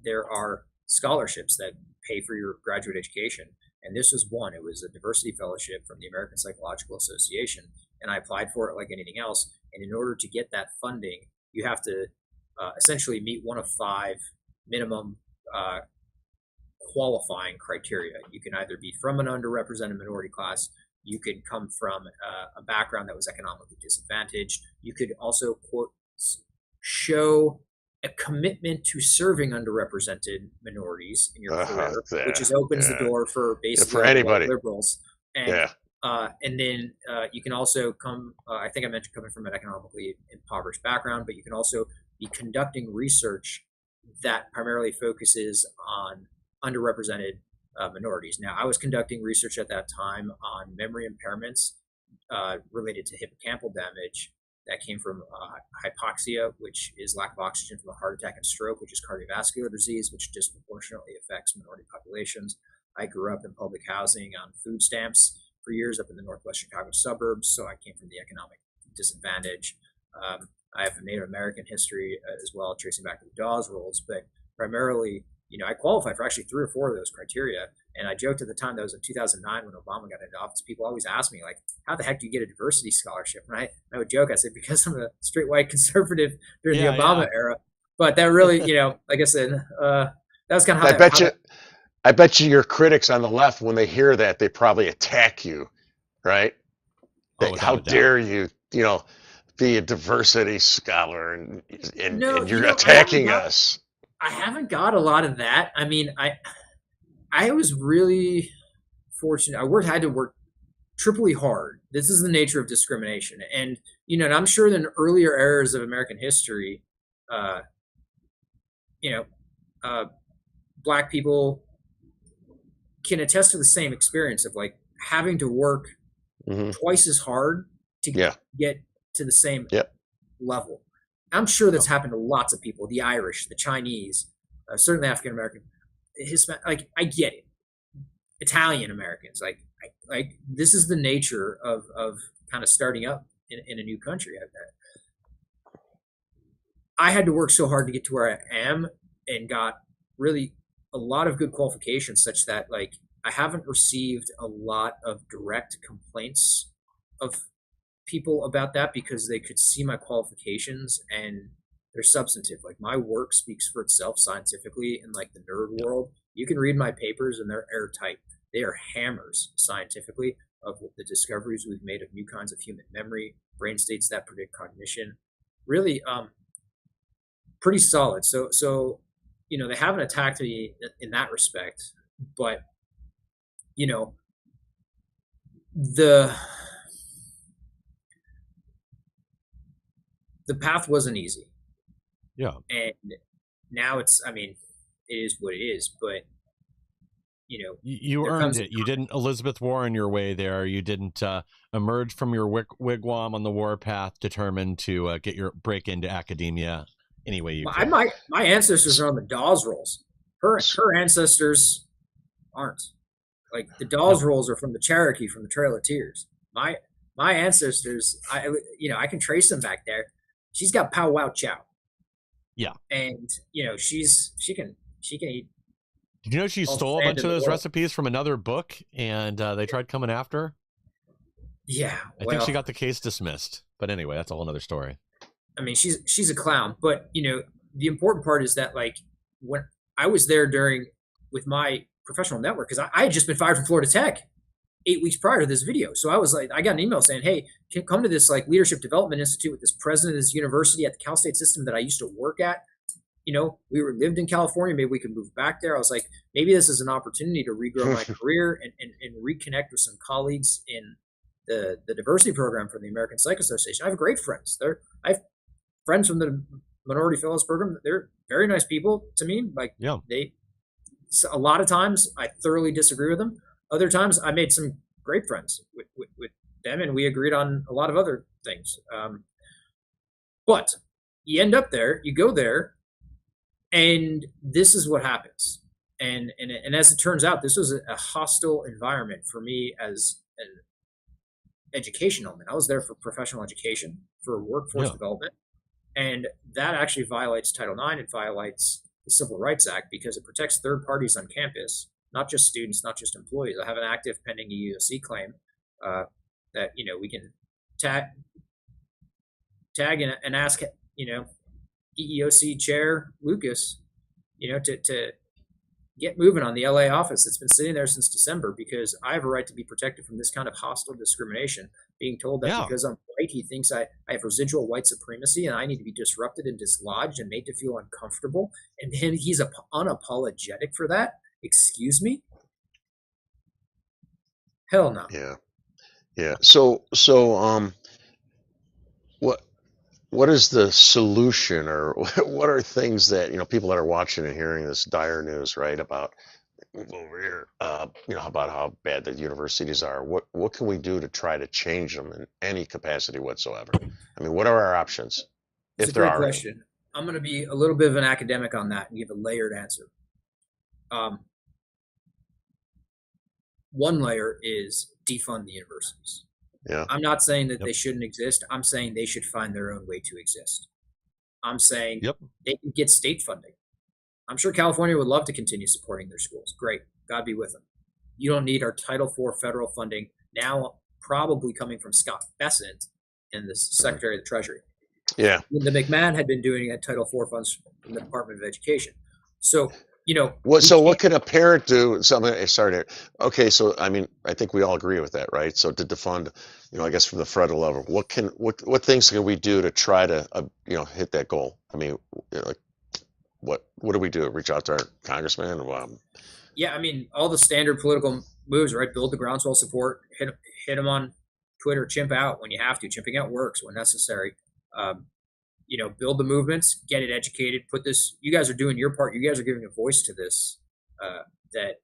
there are scholarships that pay for your graduate education. And this was one. It was a diversity fellowship from the American Psychological Association. And I applied for it like anything else. And in order to get that funding, you have to essentially meet one of 5 minimum qualifying criteria. You can either be from an underrepresented minority class. You could come from a background that was economically disadvantaged. You could also, quote, show a commitment to serving underrepresented minorities in your career, which just opens the door for basically for anybody, liberals. And and then you can also come, I think I mentioned coming from an economically impoverished background, but you can also be conducting research that primarily focuses on underrepresented minorities. Now, I was conducting research at that time on memory impairments related to hippocampal damage that came from hypoxia, which is lack of oxygen from a heart attack, and stroke, which is cardiovascular disease, which disproportionately affects minority populations. I grew up in public housing on food stamps for years up in the Northwest Chicago suburbs, so I came from the economic disadvantage. I have a Native American history as well, tracing back to the Dawes rules, but primarily, I qualified for actually 3 or 4 of those criteria. And I joked at the time, that was in 2009 when Obama got into office. People always ask me, like, how the heck do you get a diversity scholarship? And I would joke, I said, because I'm a straight white conservative during the Obama era. But that really, like I said, that was kind of how I bet you your critics on the left, when they hear that, they probably attack you, right? How dare you, be a diversity scholar and you're attacking us. I haven't got a lot of that. I mean, I was really fortunate. I had to work triply hard. This is the nature of discrimination. And, and I'm sure in earlier eras of American history, Black people can attest to the same experience of like having to work twice as hard to get to the same level. I'm sure that's happened to lots of people, the Irish, the Chinese, certainly African American, Hispanic. Like, I get it. Italian Americans, like this is the nature of kind of starting up in a new country. I had to work so hard to get to where I am, and got really a lot of good qualifications, such that like I haven't received a lot of direct complaints of people about that, because they could see my qualifications and they're substantive. Like, my work speaks for itself scientifically in like the nerd world. You can read my papers and they're airtight. They are hammers scientifically of the discoveries we've made of new kinds of human memory, brain states that predict cognition. Really, pretty solid. So they haven't attacked me in that respect, but the path wasn't easy. Yeah. And now it is what it is. But You there earned comes a it. You didn't Elizabeth Warren your way there. You didn't emerge from your wigwam on the warpath determined to break into academia any way you could. my ancestors are on the Dawes rolls. Her ancestors aren't. Like the Dawes rolls are from the Cherokee, from the Trail of Tears. My ancestors, I can trace them back there. She's got pow wow chow. Yeah. And she can eat. Did you know she stole a bunch of those recipes from another book, and they tried coming after her? Yeah, I think she got the case dismissed. But anyway, that's a whole other story. I mean, she's a clown. But the important part is that like when I was there with my professional network, because I had just been fired from Florida Tech 8 weeks prior to this video. So I was like, I got an email saying, hey, can come to this like leadership development institute with this president of this university at the Cal State system that I used to work at. We lived in California. Maybe we could move back there. I was like, maybe this is an opportunity to regrow my career and reconnect with some colleagues in the diversity program for the American Psych Association. I have great friends. I have friends from the Minority Fellows program. They're very nice people to me. Like, a lot of times I thoroughly disagree with them. Other times I made some great friends with them, and we agreed on a lot of other things. But you end up there, you go there, and this is what happens. And as it turns out, this was a hostile environment for me as an education element. I was there for professional education, for workforce development. And that actually violates Title IX. It violates the Civil Rights Act because it protects third parties on campus, not just students, not just employees. I have an active pending EEOC claim that, we can tag and ask, EEOC Chair Lucas, to get moving on the LA office that's been sitting there since December, because I have a right to be protected from this kind of hostile discrimination, being told that because I'm white, he thinks I have residual white supremacy and I need to be disrupted and dislodged and made to feel uncomfortable. And then he's unapologetic for that. Excuse me? Hell no. Yeah. So what is the solution, or what are things that people that are watching and hearing this dire news, right, about over here, about how bad the universities are? What can we do to try to change them in any capacity whatsoever? I mean, what are our options? It's a great question. I'm going to be a little bit of an academic on that and give a layered answer. One layer is defund the universities. Yeah. I'm not saying that they shouldn't exist. I'm saying they should find their own way to exist. I'm saying they can get state funding. I'm sure California would love to continue supporting their schools. Great. God be with them. You don't need our Title IV federal funding, now probably coming from Scott Bessent and the Secretary of the Treasury. Yeah. The McMahon had been doing Title IV funds from the Department of Education. So, what can a parent do? Okay, so I mean, I think we all agree with that, right? So to defund, I guess from the federal level, what things can we do to try to hit that goal? I mean, what do we do? Reach out to our congressman? Yeah, I mean, all the standard political moves, right? Build the groundswell support, hit them on Twitter, chimp out when you have to. Chimping out works when necessary. Build the movements, get it educated, you guys are doing your part. You guys are giving a voice to this that,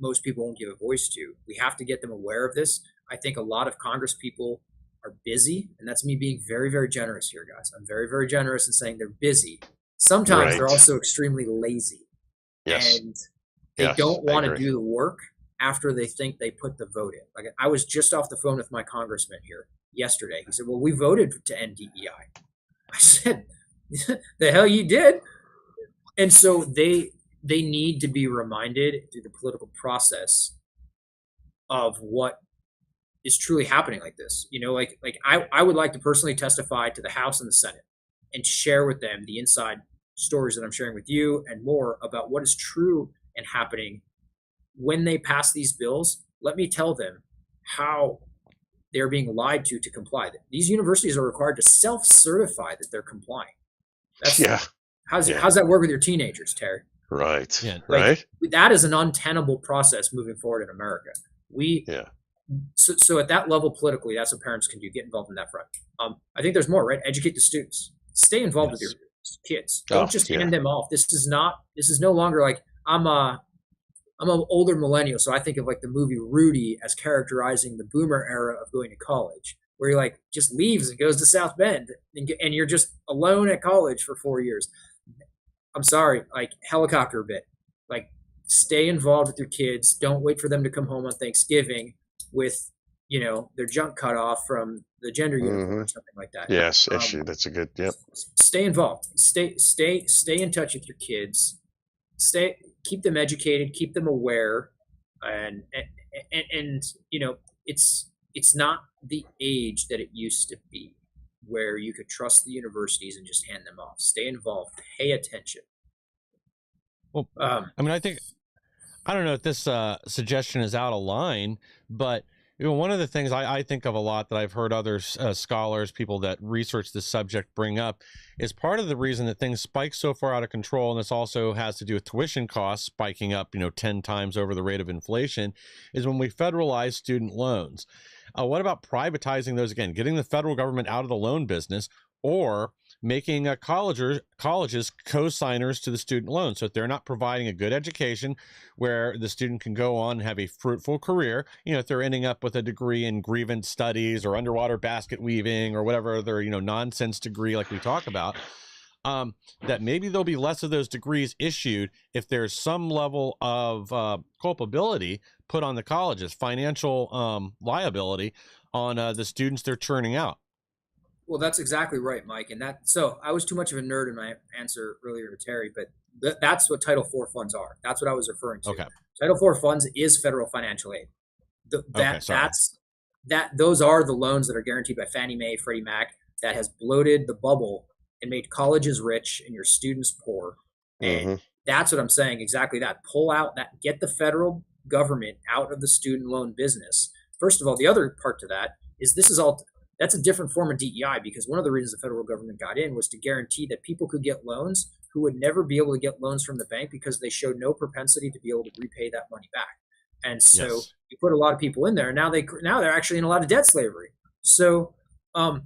most people won't give a voice to. We have to get them aware of this. I think a lot of Congress people are busy, and that's me being very, very generous here, guys. I'm very, very generous in saying they're busy. Sometimes they're also extremely lazy. Yes. And they don't want to do the work after they think they put the vote in. Like, I was just off the phone with my congressman here yesterday. He said, well, we voted to end DEI. I said, the hell you did? And so they need to be reminded through the political process of what is truly happening like this. I would like to personally testify to the House and the Senate and share with them the inside stories that I'm sharing with you and more about what is true and happening when they pass these bills. Let me tell them how they're being lied to comply. These universities are required to self-certify that they're complying. How's that work with your teenagers, Terry? Right. Yeah. Right. That is an untenable process moving forward in America. So at that level politically, that's what parents can do. Get involved in that front. I think there's more, right? Educate the students. Stay involved with your kids. Don't just hand them off. This is no longer like I'm I'm an older millennial, so I think of like the movie Rudy as characterizing the boomer era of going to college, where he like just leaves and goes to South Bend, and you're just alone at college for 4 years. I'm sorry, like helicopter bit, like stay involved with your kids. Don't wait for them to come home on Thanksgiving with their junk cut off from the gender uniform Hmm. or something like that. Yes, Um, issue. That's a good. Yep. Stay involved. Stay in touch with your kids. Keep them educated, keep them aware, and it's not the age that it used to be, where you could trust the universities and just hand them off. Stay involved, pay attention. Well, Um, I mean, I don't know if this suggestion is out of line, but one of the things I think of a lot that I've heard other scholars, people that research this subject bring up is part of the reason that things spike so far out of control, and this also has to do with tuition costs spiking up, 10 times over the rate of inflation, is when we federalize student loans. What about privatizing those again, getting the federal government out of the loan business, or making colleges co-signers to the student loan, so that they're not providing a good education where the student can go on and have a fruitful career. If they're ending up with a degree in grievance studies or underwater basket weaving or whatever other nonsense degree like we talk about, that maybe there'll be less of those degrees issued if there's some level of culpability put on the colleges, financial liability on the students they're churning out. well, that's exactly right, Mike. So I was too much of a nerd in my answer earlier to Terry, but that's what Title IV funds are. That's what I was referring to. Okay. Title IV funds is federal financial aid. Okay, sorry. Those are the loans that are guaranteed by Fannie Mae, Freddie Mac, that has bloated the bubble and made colleges rich and your students poor. And Hmm. that's what I'm saying. Exactly that. Pull out that, get the federal government out of the student loan business. First of all, the other part to that is that's a different form of DEI, because one of the reasons the federal government got in was to guarantee that people could get loans who would never be able to get loans from the bank because they showed no propensity to be able to repay that money back. And so Yes. you put a lot of people in there, and now they're actually in a lot of debt slavery. So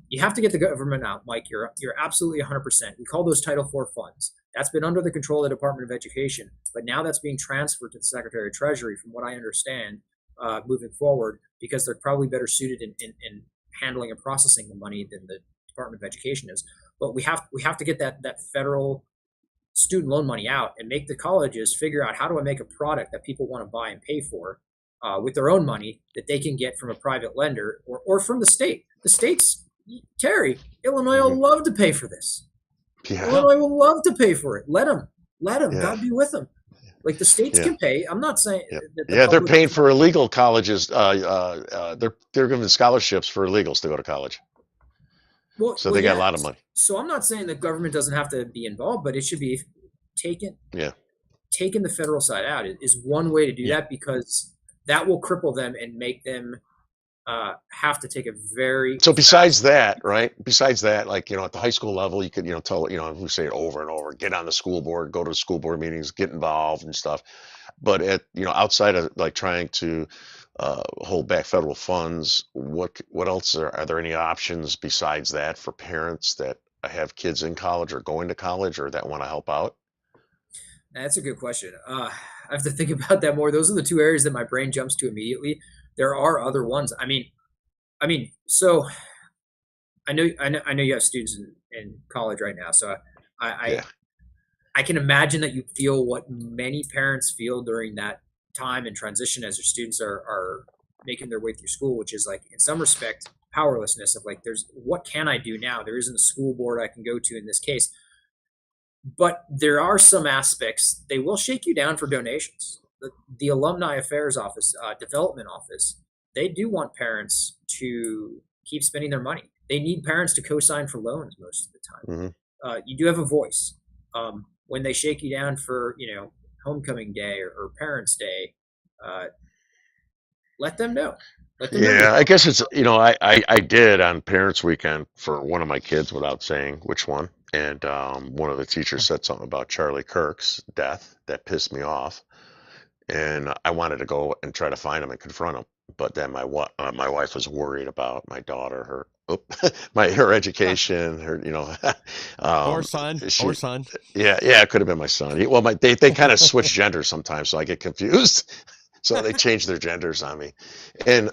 you have to get the government out, Mike. You're absolutely 100%. We call those Title IV funds. That's been under the control of the Department of Education, but now that's being transferred to the Secretary of Treasury, from what I understand, moving forward, because they're probably better suited in handling and processing the money than the Department of Education is. But we have to get that federal student loan money out and make the colleges figure out, how do I make a product that people want to buy and pay for with their own money that they can get from a private lender or from the state. The states, Terry, Illinois will love to pay for this. Yeah. Illinois will love to pay for it. Let them. Yeah. God be with them. Like the states Yeah. can pay. I'm not saying Yeah, that yeah, they're public- paying for illegal colleges. They're giving scholarships for illegals to go to college, Well, so they got a lot of money. So I'm not saying the government doesn't have to be involved, but it should be taken. Yeah. Taking the federal side out is one way to do that, because that will cripple them and make them have to take a very. So besides that, right? Besides that, like at the high school level, you could tell we say it over and over: get on the school board, go to school board meetings, get involved and stuff. But at outside of like trying to hold back federal funds, what else are there any options besides that for parents that have kids in college or going to college or that want to help out? That's a good question. I have to think about that more. Those are the two areas that my brain jumps to immediately. There are other ones. I mean, so I know you have students in college right now. So I can imagine that you feel what many parents feel during that time and transition as your students are making their way through school, which is like, in some respect, powerlessness of like, what can I do now? There isn't a school board I can go to in this case. But there are some aspects, they will shake you down for donations. The Alumni Affairs Office, Development Office, they do want parents to keep spending their money. They need parents to co-sign for loans most of the time. Mm-hmm. You do have a voice. When they shake you down for, homecoming day or Parents' Day, let them know. Yeah, I guess it's I did on Parents' Weekend for one of my kids without saying which one, and one of the teachers said something about Charlie Kirk's death that pissed me off, and I wanted to go and try to find him and confront him, but then my wife was worried about my daughter, her education, her, Or um, son, she, or son. yeah, it could have been my son. Well, they kind of switch genders sometimes, so I get confused. So they change their genders on me, and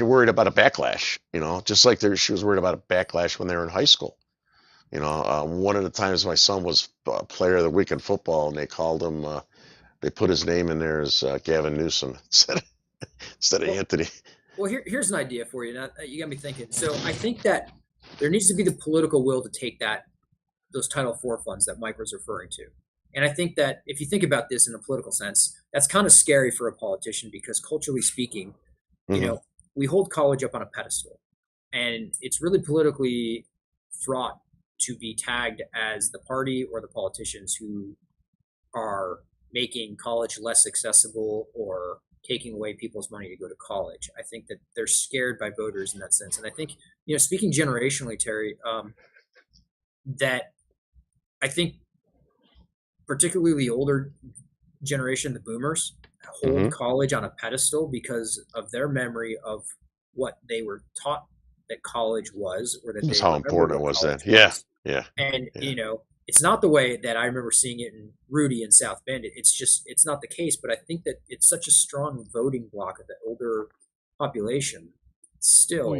worried about a backlash. Just like she was worried about a backlash when they were in high school. One of the times my son was player of the week in football, and they called him. They put his name in there as Gavin Newsom instead of Well, Anthony. well, here's an idea for you. Now you got me thinking. So I think that there needs to be the political will to take those Title IV funds that Mike was referring to. And I think that if you think about this in a political sense, that's kind of scary for a politician because culturally speaking, you Hmm. know, we hold college up on a pedestal, and it's really politically fraught to be tagged as the party or the politicians who are making college less accessible or taking away people's money to go to college. I think that they're scared by voters in that sense. And I think, speaking generationally, Terry, that I think particularly the older generation, the boomers, Hmm. hold college on a pedestal because of their memory of what they were taught that college was, or that That's they how remembered important it what was then. college Yeah, was. yeah, And, yeah. it's not the way that I remember seeing it in Rudy and South Bend. It's not the case, but I think that it's such a strong voting block of the older population Well, still,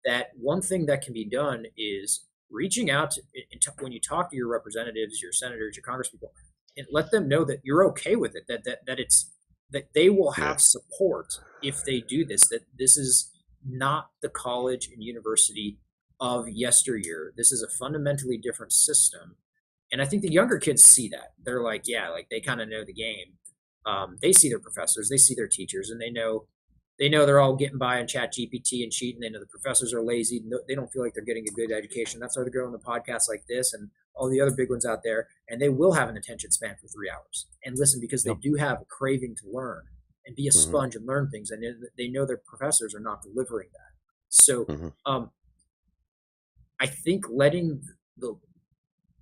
that one thing that can be done is reaching out when you talk to your representatives, your senators, your congresspeople, and let them know that you're okay with it, that it's that they will Yeah. have support if they do this, that this is not the college and university of yesteryear. This is a fundamentally different system. And I think the younger kids see that. They're like, yeah, like they kind of know the game. They see their professors, they see their teachers, and they know they're all getting by on Chat GPT and cheating. They know the professors are lazy. They don't feel like they're getting a good education. That's why they're going to podcasts like this and all the other big ones out there. And they will have an attention span for 3 hours and listen because they yeah. do have a craving to learn and be a Hmm. sponge and learn things. And they know their professors are not delivering that. So Hmm. I think letting the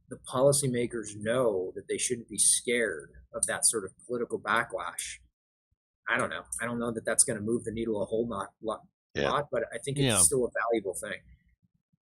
the policymakers know that they shouldn't be scared of that sort of political backlash. I don't know. I don't know that that's going to move the needle a whole Yeah, lot, but I think it's Yeah. still a valuable thing.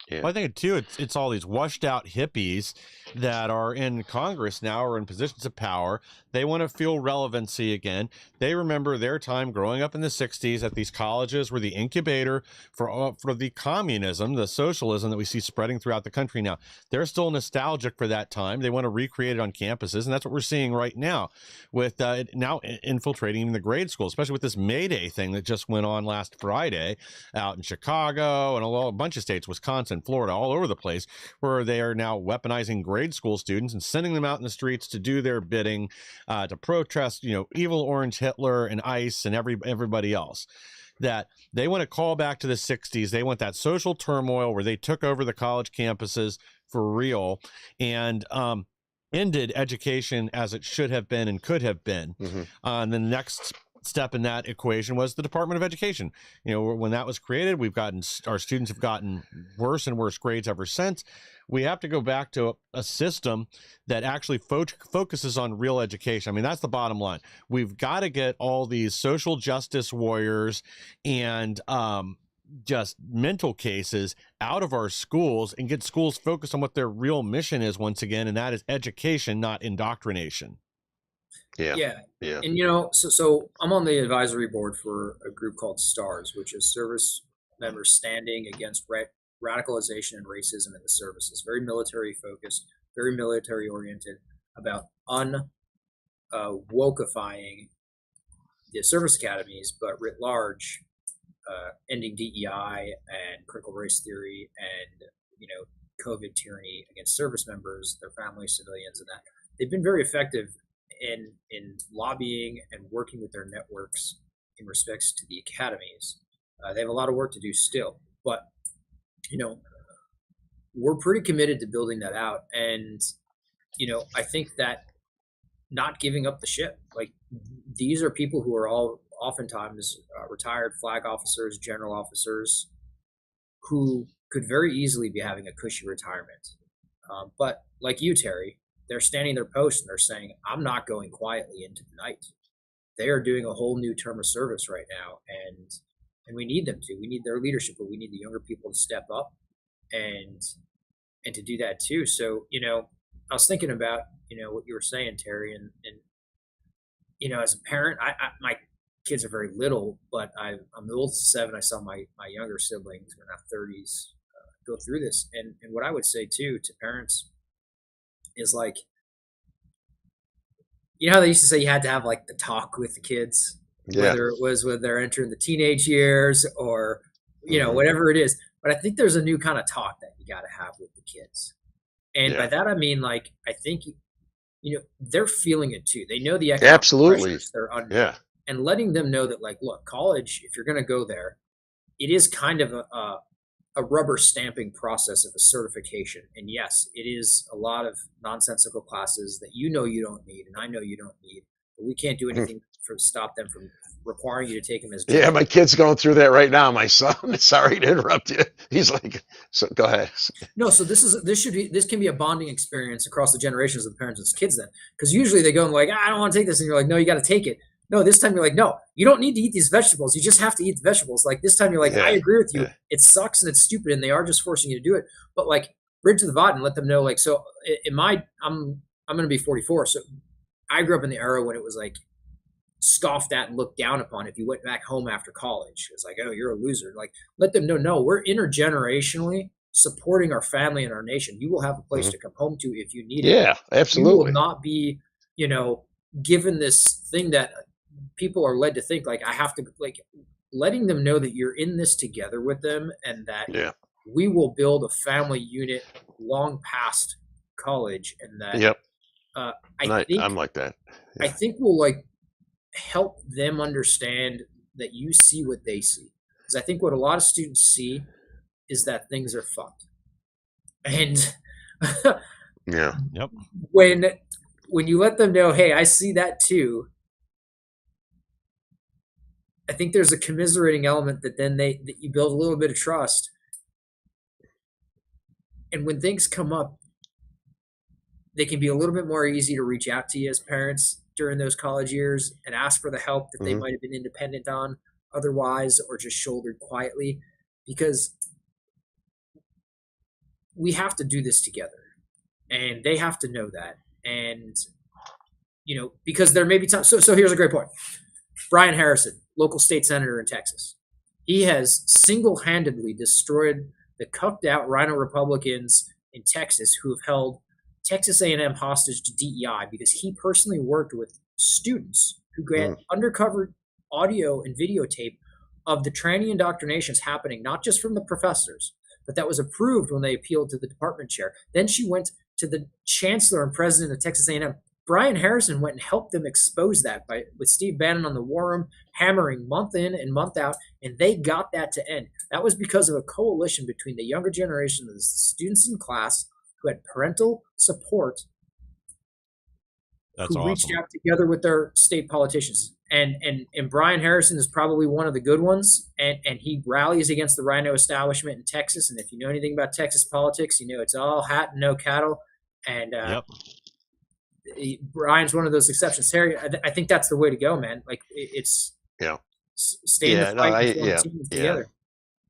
yeah. Well, I think too, it's all these washed out hippies that are in Congress now or in positions of power. They want to feel relevancy again. They remember their time growing up in the '60s at these colleges were the incubator for the communism, the socialism that we see spreading throughout the country now. They're still nostalgic for that time. They want to recreate it on campuses, and that's what we're seeing right now with it now infiltrating even the grade school, especially with this May Day thing that just went on last Friday out in Chicago and a bunch of states, Wisconsin, Florida, all over the place, where they are now weaponizing grade school students and sending them out in the streets to do their bidding, to protest, evil orange Hitler and ICE and everybody else. That they want to call back to the '60s. They want that social turmoil where they took over the college campuses for real and ended education as it should have been and could have been. Hmm. And the next step in that equation was the Department of Education. When that was created, our students have gotten worse and worse grades ever since. We have to go back to a system that actually focuses on real education. I mean, that's the bottom line. We've got to get all these social justice warriors and just mental cases out of our schools and get schools focused on what their real mission is once again, and that is education, not indoctrination. Yeah, Yeah. yeah. And so I'm on the advisory board for a group called STARS, which is Service Members Standing Against Radicalization and Racism in the Services. Very military focused, very military oriented, about wokeifying the service academies, but writ large, ending DEI and critical race theory and COVID tyranny against service members, their families, civilians, and that they've been very effective in lobbying and working with their networks in respects to the academies. They have a lot of work to do still, but we're pretty committed to building that out. And I think that not giving up the ship, like these are people who are all oftentimes retired flag officers, general officers, who could very easily be having a cushy retirement. But like you, Terry, they're standing their post and they're saying, I'm not going quietly into the night. They are doing a whole new term of service right now. and we need them to. We need their leadership, but we need the younger people to step up and to do that too. So, I was thinking about, what you were saying, Terry, and as a parent, my kids are very little, but I'm the oldest of 7. I saw my younger siblings, who are now 30s, go through this. And what I would say too to parents is like, how they used to say you had to have like the talk with the kids, whether it was when they're entering the teenage years or, whatever it is. But I think there's a new kind of talk that you got to have with the kids. And by that, I mean, like, I think, they're feeling it too. They know the economic pressures they're under. Yeah. And letting them know that, like, look, college, if you're going to go there, it is kind of a rubber stamping process of a certification. And yes, it is a lot of nonsensical classes that you don't need, and I know you don't need. But we can't do anything to stop them from requiring you to take them as Yeah, my kid's going through that right now. My son. Sorry to interrupt you. He's like, so go ahead. No, so this can be a bonding experience across the generations of the parents and kids then, because usually they go and like, I don't want to take this, and you're like, no, you got to take it. No, this time you're like, no, you don't need to eat these vegetables. You just have to eat the vegetables. Like this time you're like, I agree with you. Yeah. It sucks and it's stupid, and they are just forcing you to do it. But like, bridge the divide and let them know. Like, so I'm going to be 44, so I grew up in the era when it was like scoffed at and looked down upon if you went back home after college. It's like, oh, you're a loser. Like, let them know, no, we're intergenerationally supporting our family and our nation. You will have a place to come home to if you need it. Yeah, absolutely. You will not be, given this thing that people are led to think like I have to, like, letting them know that you're in this together with them, and that we will build a family unit long past college, and that I'm like that. I think we'll like help them understand that you see what they see, because I think what a lot of students see is that things are fucked, and when you let them know, hey, I see that too, I think there's a commiserating element that then that you build a little bit of trust, and when things come up, they can be a little bit more easy to reach out to you as parents during those college years and ask for the help that they might have been independent on otherwise, or just shouldered quietly, because we have to do this together, and they have to know that. And, because there may be times. So here's a great point. Brian Harrison, local state senator in Texas. He has single-handedly destroyed the cucked out rhino Republicans in Texas who have held Texas A&M hostage to DEI, because he personally worked with students who got undercover audio and videotape of the tranny indoctrinations happening, not just from the professors, but that was approved when they appealed to the department chair. Then she went to the chancellor and president of Texas A&M. Brian Harrison went and helped them expose that with Steve Bannon on the War Room, hammering month in and month out, and they got that to end. That was because of a coalition between the younger generation of the students in class who had parental support, who reached out together with their state politicians. And Brian Harrison is probably one of the good ones, and he rallies against the rhino establishment in Texas. And if you know anything about Texas politics, it's all hat and no cattle. And Brian's one of those exceptions. Terry, I think that's the way to go, man. Like, it's stay in the fight together.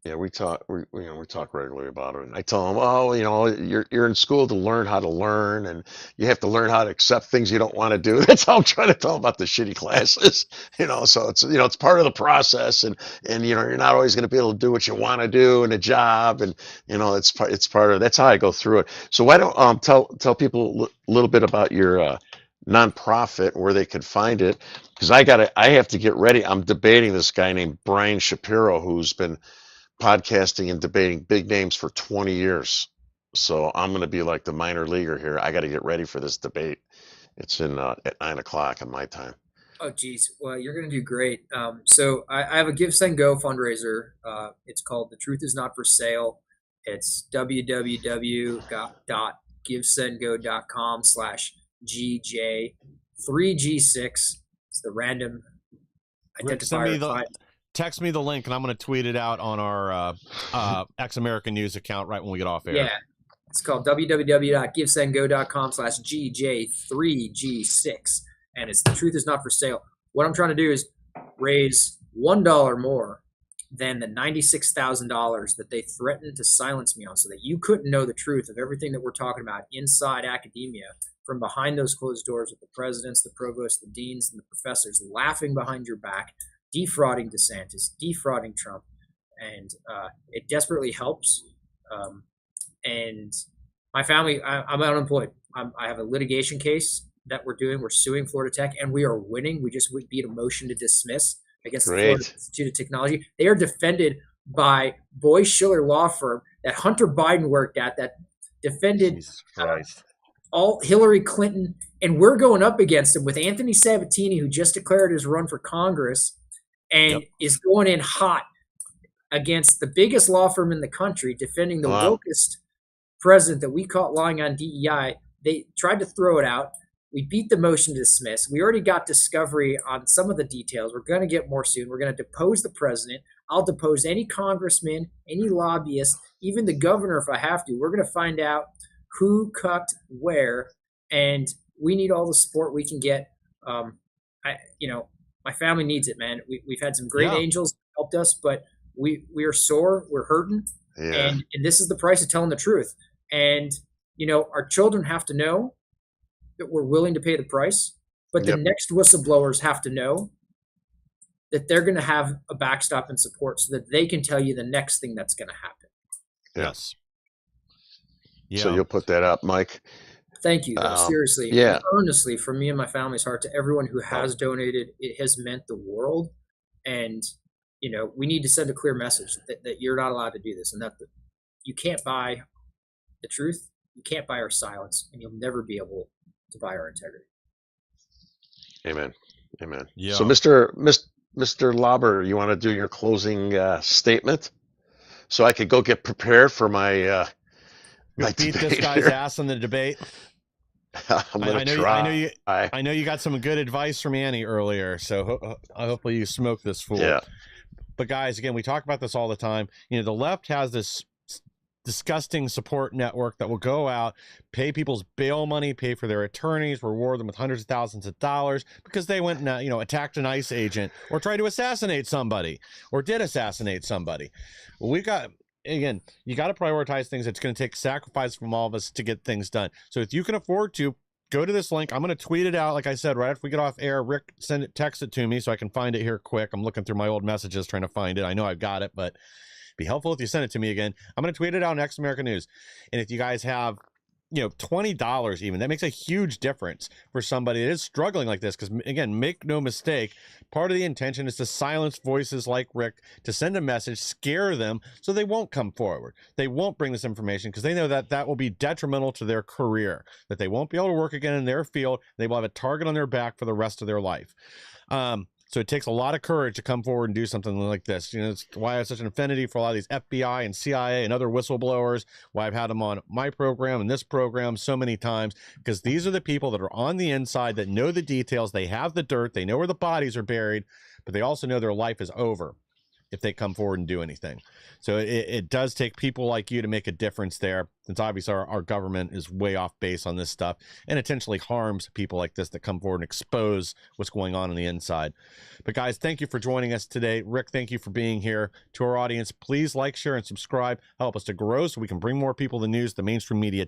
Yeah, we talk regularly about it, and I tell them, you're in school to learn how to learn, and you have to learn how to accept things you don't want to do. That's how I'm trying to tell them about the shitty classes, so it's part of the process, and you're not always going to be able to do what you want to do in a job, and it's part of, that's how I go through it. So why don't tell people a little bit about your nonprofit, where they could find it, because I have to get ready. I'm debating this guy named Brian Shapiro, who's been podcasting and debating big names for 20 years. So I'm going to be like the minor leaguer here. I got to get ready for this debate. It's at 9:00 on my time. Oh, geez. Well, you're going to do great. So I have a Give, Send, Go fundraiser. It's called The Truth Is Not For Sale. It's www.givesendgo.com/GJ3G6. It's the random identifier. Text me the link, and I'm going to tweet it out on our Ex-American News account right when we get off air. Yeah. It's called www.givesendgo.com/GJ3G6. And it's The Truth Is Not For Sale. What I'm trying to do is raise $1 more than the $96,000 that they threatened to silence me on, so that you couldn't know the truth of everything that we're talking about inside academia from behind those closed doors with the presidents, the provosts, the deans, and the professors laughing behind your back, defrauding DeSantis, defrauding Trump. And it desperately helps. And my family, I'm unemployed. I have a litigation case that we're doing. We're suing Florida Tech, and we are winning. We just beat a motion to dismiss against the Florida Great. Institute of Technology. They are defended by Boyce Schiller law firm that Hunter Biden worked at, that defended Jesus Christ. all Hillary Clinton, and we're going up against him with Anthony Sabatini, who just declared his run for Congress and is going in hot against the biggest law firm in the country, defending the Wow. wokest president that we caught lying on DEI. They tried to throw it out. We beat the motion to dismiss. We already got discovery on some of the details. We're going to get more soon. We're going to depose the president. I'll depose any congressman, any lobbyist, even the governor if I have to. We're going to find out who cucked where, and we need all the support we can get. My family needs it, man. We've had some great angels helped us, but we are sore. We're hurting, and this is the price of telling the truth. And our children have to know that we're willing to pay the price, but the next whistleblowers have to know that they're going to have a backstop and support, so that they can tell you the next thing that's going to happen. Yes. Yeah. So you'll put that up, Mike. Thank you, though, seriously, yeah. earnestly, from me and my family's heart, to everyone who has donated. It has meant the world, and we need to send a clear message that you're not allowed to do this, and that you can't buy the truth, you can't buy our silence, and you'll never be able to buy our integrity. Amen. Amen. Yeah. So, Mr. Lauber, you want to do your closing statement, so I could go get prepared for my my beat debate this guy's here? ass in the debate. I'm gonna try. I know you got some good advice from Annie earlier, so hopefully you smoke this fool. Yeah. But guys, again, we talk about this all the time. The left has this disgusting support network that will go out, pay people's bail money, pay for their attorneys, reward them with hundreds of thousands of dollars because they went and attacked an ICE agent or tried to assassinate somebody or did assassinate somebody. We got. Again, you got to prioritize things. It's going to take sacrifice from all of us to get things done. So if you can afford to, go to this link. I'm going to tweet it out, like I said, right after we get off air. Rick, text it to me so I can find it here quick. I'm looking through my old messages trying to find it. I know I've got it, but it'd be helpful if you send it to me again. I'm going to tweet it out next American News. And if you guys have $20 even, that makes a huge difference for somebody that is struggling like this. Because again, make no mistake, part of the intention is to silence voices like Rick, to send a message, scare them so they won't come forward. They won't bring this information because they know that that will be detrimental to their career, that they won't be able to work again in their field. They will have a target on their back for the rest of their life. So it takes a lot of courage to come forward and do something like this. It's why I have such an affinity for a lot of these FBI and CIA and other whistleblowers, why I've had them on my program and this program so many times, because these are the people that are on the inside that know the details. They have the dirt. They know where the bodies are buried, but they also know their life is over if they come forward and do anything. So it does take people like you to make a difference there, since obviously our government is way off base on this stuff and intentionally harms people like this that come forward and expose what's going on the inside. But guys, thank you for joining us today. Rick, thank you for being here. To our audience, please like, share, and subscribe. Help us to grow so we can bring more people the news the mainstream media